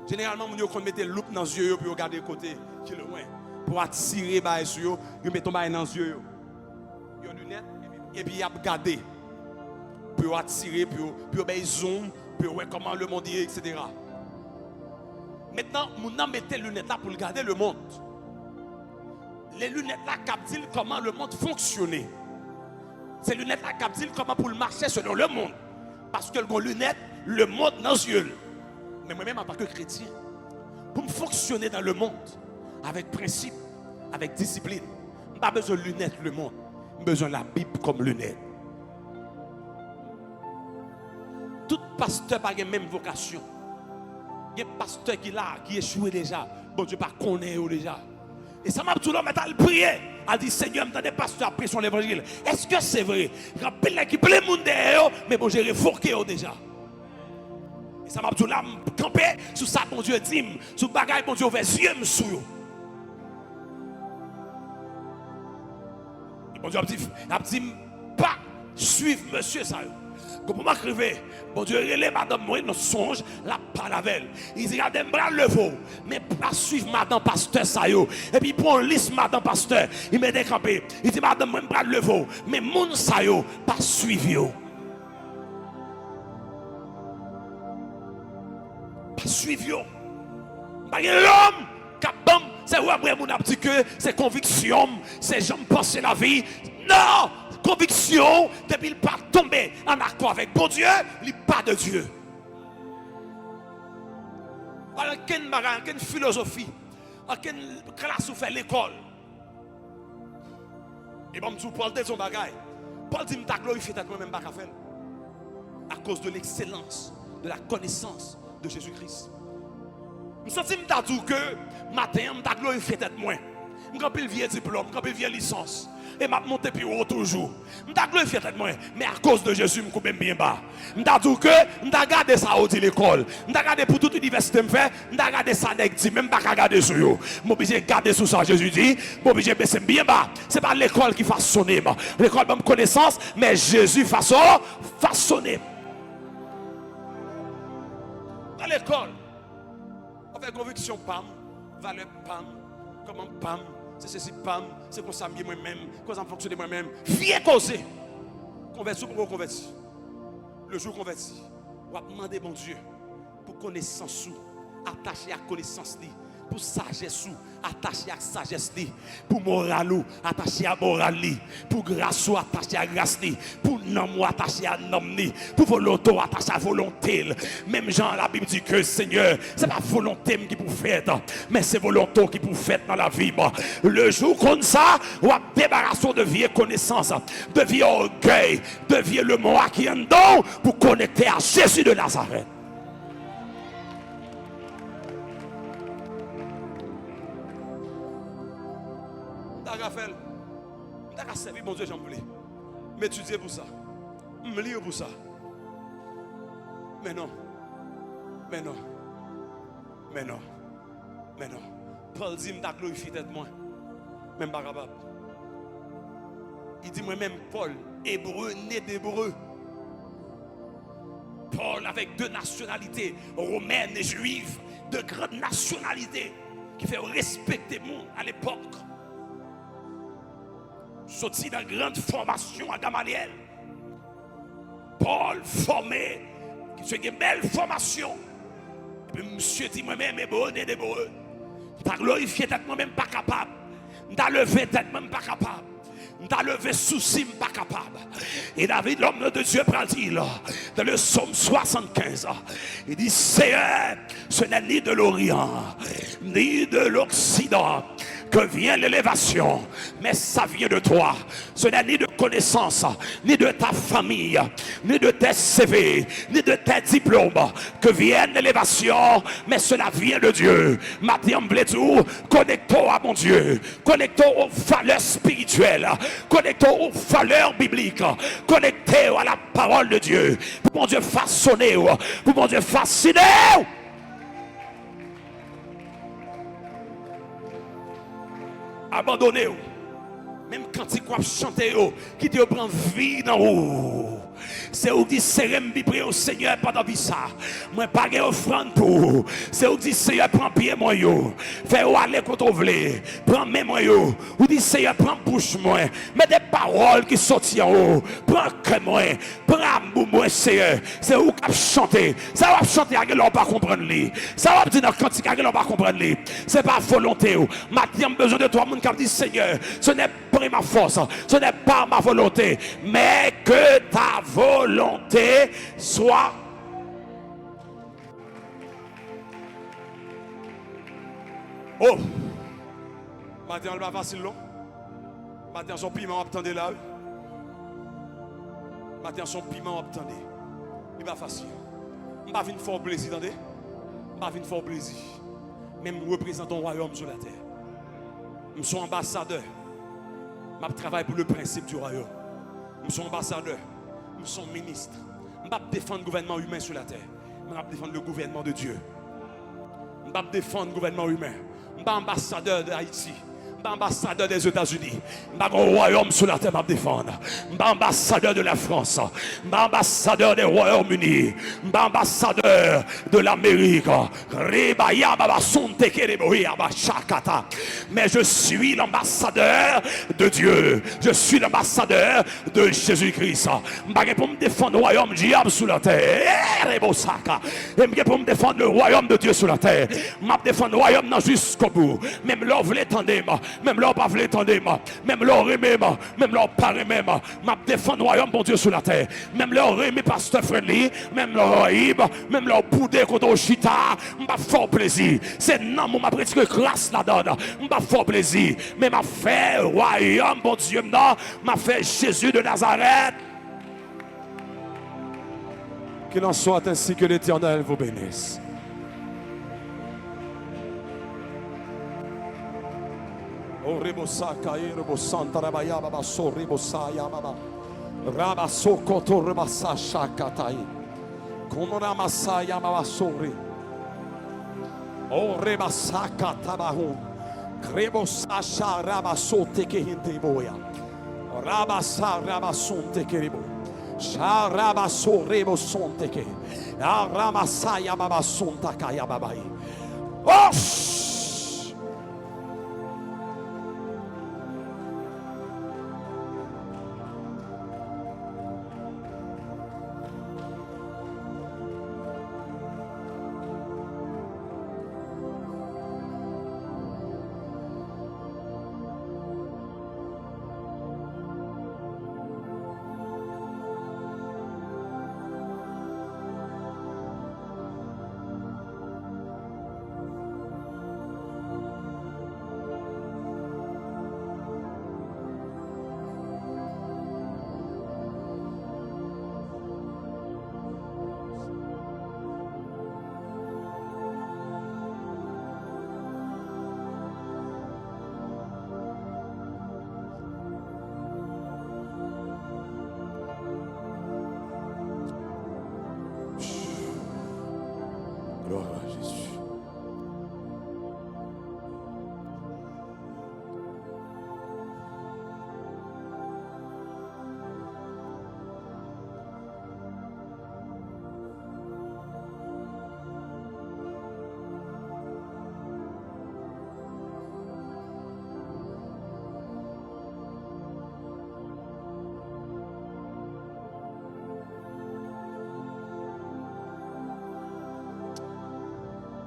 Généralement, on met loupe dans les yeux pour regarder le côté qui est loin. Pour attirer les yeux, vous mettez dans les yeux. Vous avez une lunette et puis vous regardez. Pour attirer, pour zoom. Pour voir comment le monde est, etc. Maintenant, nous mettons les lunettes là pour regarder le monde. Les lunettes là captent comment le monde fonctionne. Ces lunettes là captent comment pour marcher selon le monde. Parce que les lunettes, le monde dans les yeux. Mais moi-même en tant que chrétien, pour me fonctionner dans le monde, avec principe, avec discipline, je n'ai pas besoin de lunettes le monde. J'ai besoin de la Bible comme lunette. Tout pasteur n'a pas la même vocation. Il y a un pasteur qui est là, qui échoué déjà. Bon Dieu, pas connaît déjà. Et ça m'a tout le monde à le prier. A dit Seigneur, me donne pasteur après son évangile. Est-ce que c'est vrai? Il y a plein qui plein monde derrière, mais bon, j'ai réforqué déjà. Et ça m'a tout là, camper sur ça, bon Dieu dit, sur bagaille, bon Dieu, ouvert les yeux sur eux. Et bon Dieu a dit, pas suivre monsieur ça. Comment m'arriver? Bon Dieu, relève madame moi dans songe, la palavelle. Il dit regardez bras leveau, mais pas suivre madame pasteur ça yo. Et puis prend liste madame pasteur, il met décampé. Il dit madame moi bras leveau, mais moun ça yo pas suivre yo. Pas suivre yo. Pas l'homme capam, c'est où après mon a dit que c'est conviction, c'est j'aime penser la vie. Non! Conviction, depuis il pas tomber en accord avec bon Dieu, il n'est pas de Dieu. Alors, quelle philosophie, quelle classe ou fait l'école. Et bon, je Paul dit son bagaille. Paul dit, je glorifié moi-même pas faire. À cause de l'excellence, de la connaissance de Jésus-Christ. Je sens que matin, je glorifié moi. Je suis un vieux diplôme, je suis une vieille licence. Et m'a monté plus haut toujours. M'ta glorifié tête moi, mais à cause de Jésus me coupe bien bas. M'ta dit que m'ta garder ça au l'école. M'ta garder pour toute université me fait, m'ta garder ça nèg dit même pas garder sur yo. M'obligé garder sur ça Jésus dit, m'obligé baisser bien bas. C'est pas l'école qui façonne moi. L'école donne connaissance, mais Jésus façonne. Dans l'école, on fait conviction pam, valeur pam, comment pam. C'est ceci, pam, c'est comme ça, moi-même, comme ça fonctionne moi-même. Viens causer. Converti pour convertir. Le jour converti, on va demander, mon Dieu, pour connaissance, attaché à connaissance, pour sagesse, attaché à sagesse, pour moral, attaché à moral, pour grâce, attaché à grâce, pour nom, attaché à nom, pour volonté, attaché à volonté. Même Jean, la Bible dit que Seigneur, c'est pas volonté qui vous fait, mais c'est volonté qui vous fait dans la vie. Le jour comme ça, on va débarrasser de vieilles connaissances, de vieux orgueil, de vieux le mot qui est en dedans pour connecter à Jésus de Nazareth. Raphaël, je vais servir mon Dieu, j'en voulais. M'étudier pour ça. Me lire pour ça. Mais non. Mais non. Mais non. Mais non. Paul dit, je glorifie tête moi. Même pas capable. Il dit, moi-même, Paul, hébreu, né d'hébreu. Paul avec deux nationalités, romaine et juive, de grande nationalité, qui fait respecter le monde à l'époque. Sorti dans une grande formation à Gamaliel. Paul formé, qui fait une belle formation. Et puis monsieur dit moi-même, hébreu, né d'hébreu. T'as glorifié tête moi-même pas capable. T'as levé tête même pas capable. T'as levé souci pas capable. Et David, l'homme de Dieu, prend dire dans le psaume 75, il dit Seigneur, ce n'est ni de l'Orient, ni de l'Occident que vient l'élévation, mais ça vient de toi. Ce n'est ni de connaissance, ni de ta famille, ni de tes CV, ni de tes diplômes que vient l'élévation, mais cela vient de Dieu. Matin, connectons à mon Dieu, connectons aux valeurs spirituelles, connectons aux valeurs bibliques, connectez à la parole de Dieu, pour mon Dieu façonner, pour mon Dieu fasciner. Abandonnez, même quand tu crois chanter, qui te prend vie dans vous. C'est où dit Sérem prier au Seigneur pendant vie ça. Moi pas de offrande pour. C'est où dit Seigneur prends pied moi yo. Fais aller quand on veut. Prends mes moi yo. Ou dit Seigneur prends bouche moi. Mais des paroles qui sortent en haut. Prends que moi. Prends amour moi Seigneur. C'est où qu'a chanter. Ça va chanter à l'on pas comprendre lui. Ça va dire dans cantique à l'on pas comprendre lui. C'est pas volonté. Maintenant besoin de toi monde qui dit Seigneur, ce n'est pas ma force, ce n'est pas ma volonté, mais que ta volonté soit. Oh, maintenant elle va facile non? Maintenant son piment attendez là. Maintenant son piment attendez. Il va facile. Je ne vais pas venir faire plaisir, attendez. Je ne vais pas venir faire plaisir. Même représentant le royaume sur la terre. Je suis ambassadeur. Je travaille pour le principe du royaume. Je suis ambassadeur. Je suis ministre. Je ne vais pas défendre le gouvernement humain sur la terre. Je vais défendre le gouvernement de Dieu. Je ne vais pas défendre le gouvernement humain. Je ne suis pas ambassadeur d'Haïti. Je suis ambassadeur des États-Unis. Je suis un royaume sur la terre à défendre. Je suis ambassadeur de la France. Je suis ambassadeur des Royaumes-Unis. Je suis ambassadeur de l'Amérique. Mais je suis l'ambassadeur de Dieu. Je suis l'ambassadeur de Jésus-Christ. Je ne suis pas pour me défendre le royaume diable sur la terre. Je suis pour me défendre le royaume de Dieu sur la terre. Je vais défendre le royaume jusqu'au bout. Même là, vous l'étendez. Même là, pas l'étendre, même là, remet, même là, pas remet, m'a défendre le royaume, bon Dieu, sur la terre. Même là, remet pasteur Friendly, même là, même là, boudé, contre Chita, m'a fort plaisir. C'est non, m'a pratiqué grâce la donne, m'a fort plaisir. Mais m'a fait royaume, bon Dieu, non, m'a fait Jésus de Nazareth. Qu'il en soit ainsi que l'Éternel vous bénisse. Oh rebosaka rebosanta rabaya baba so rebosaya baba raba sokoto rebasa shakatai komona masaya baba sori oh rebasaka tabahu rebosasha raba sote ke hinte boya raba sa raba sonte ke rebo sha raba so rebosonte ke rama saya baba sonta kaya babai oh.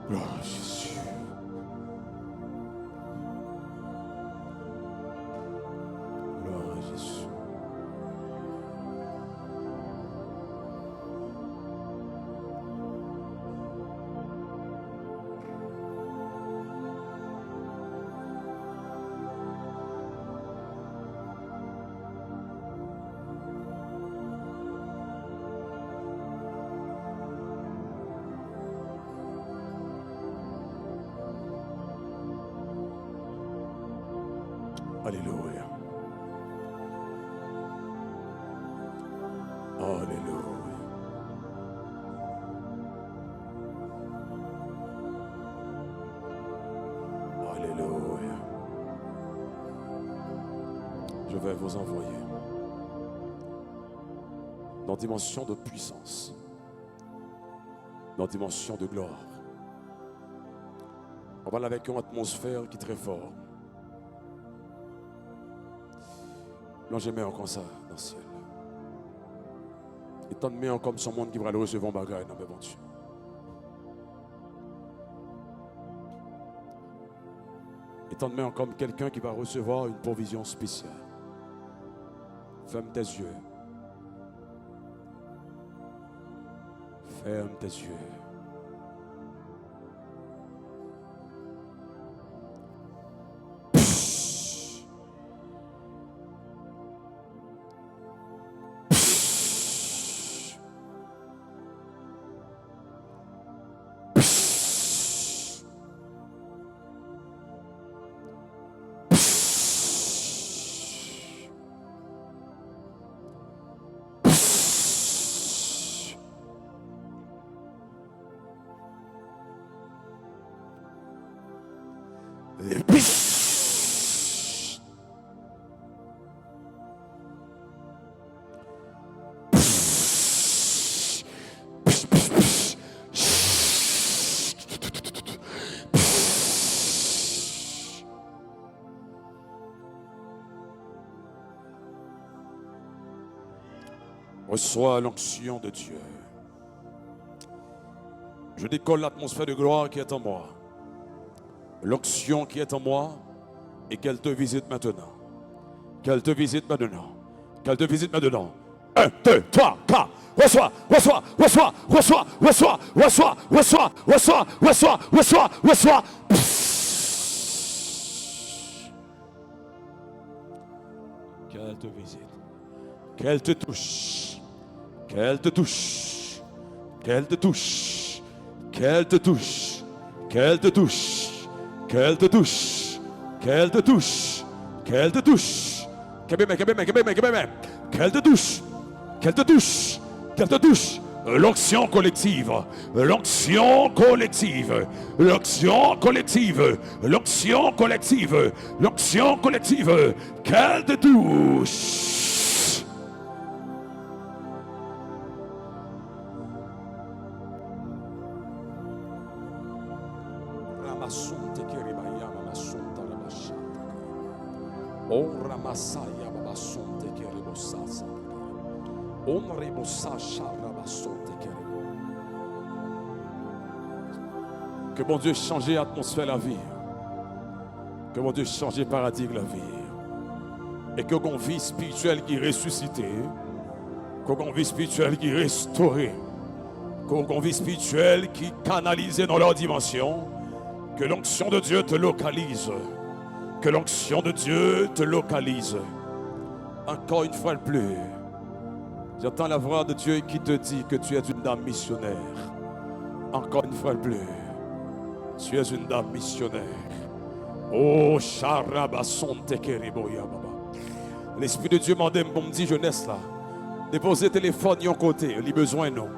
Gloire à Jésus. Gloire à Jésus. Alléluia. Alléluia. Alléluia. Je vais vous envoyer dans une dimension de puissance, dans une dimension de gloire. On va aller avec une atmosphère qui est très forte. Là, j'aimais encore ça dans le ciel. Et tant de meilleurs comme son monde qui va le recevoir en bagaille dans mes bon Dieu. Et tant de meilleurs comme quelqu'un qui va recevoir une provision spéciale. Ferme tes yeux. Ferme tes yeux. Reçois l'onction de Dieu. Je décolle l'atmosphère de gloire qui est en moi. L'onction qui est en moi et qu'elle te visite maintenant. Qu'elle te visite maintenant. Qu'elle te visite maintenant. 1, 2, 3, 4. Reçois, reçois, reçois, reçois, reçois, reçois, reçois, reçois, reçois, reçois, reçois. Qu'elle te visite. Qu'elle te touche. Qu'elle te touche. Qu'elle te touche. Qu'elle te touche. Qu'elle te touche. Qu'elle te touche. Qu'elle te touche. Qu'elle te touche. Qu'elle te touche. Qu'elle te touche. Qu'elle te touche. L'onction collective. L'onction collective. L'onction collective. L'onction collective. L'onction collective. Qu'elle te touche. Que mon Dieu change l'atmosphère de la vie. Que mon Dieu change le paradigme de la vie. Et que mon vie spirituelle qui est ressuscitée. Que mon vie spirituelle qui est restaurée. Que mon vie spirituelle qui est canalisée dans leur dimension. Que l'onction de Dieu te localise. Que l'onction de Dieu te localise. Encore une fois de plus. J'entends la voix de Dieu qui te dit que tu es une dame missionnaire. Encore une fois de plus. Tu es une dame missionnaire. Oh, Charabasonte Keriboya Baba. L'Esprit de Dieu m'a dit, pour me dire, jeunesse là, déposez téléphone de côté, il a besoin de nous.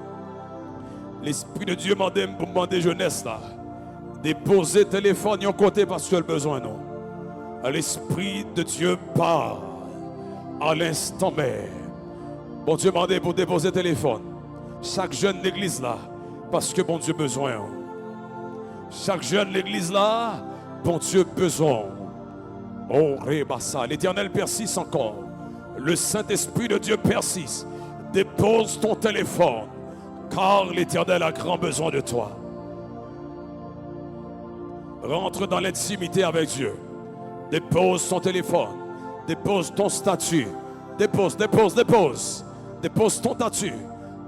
L'Esprit de Dieu m'a dit, pour me demander, jeunesse là, déposez téléphone de côté parce qu'il a besoin de nous. L'Esprit de Dieu parle à l'instant même. Bon Dieu m'a dit pour déposer téléphone. Chaque jeune de l'église là, parce que bon Dieu besoin. Chaque jeune de l'église là, bon Dieu besoin. Oh, Rebassa, l'Éternel persiste encore. Le Saint-Esprit de Dieu persiste. Dépose ton téléphone, car l'Éternel a grand besoin de toi. Rentre dans l'intimité avec Dieu. Dépose ton téléphone. Dépose ton statut. Dépose ton statut.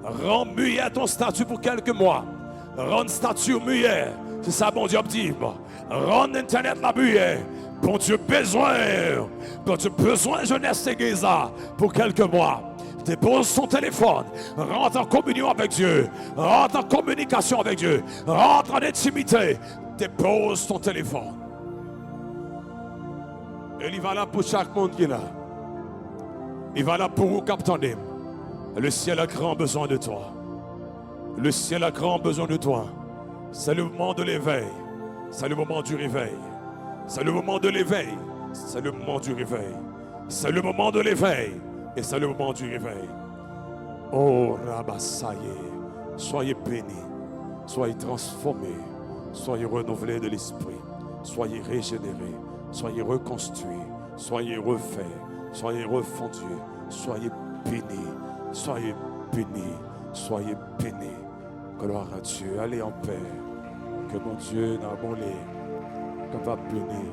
Rends muet ton statut pour quelques mois. Rends statut muet. C'est ça, bon Dieu, dit. Rends Internet la muet. Bon Dieu, besoin jeunesse église pour quelques mois. Dépose ton téléphone. Rentre en communion avec Dieu. Rentre en communication avec Dieu. Rentre en intimité. Dépose ton téléphone. Et il va là pour chaque monde qui est là. Il va là pour vous capter. Le ciel a grand besoin de toi. Le ciel a grand besoin de toi. C'est le moment de l'éveil. C'est le moment du réveil. C'est le moment de l'éveil. C'est le moment du réveil. C'est le moment de l'éveil. Et c'est le moment du réveil. Oh, Rabassaye, soyez bénis. Soyez transformés. Soyez renouvelés de l'esprit. Soyez régénérés. Soyez reconstruits. Soyez refaits. Soyez refondus. Soyez bénis. Soyez bénis. Soyez bénis. Gloire à Dieu. Allez en paix. Que mon Dieu n'a pas capable de bénir.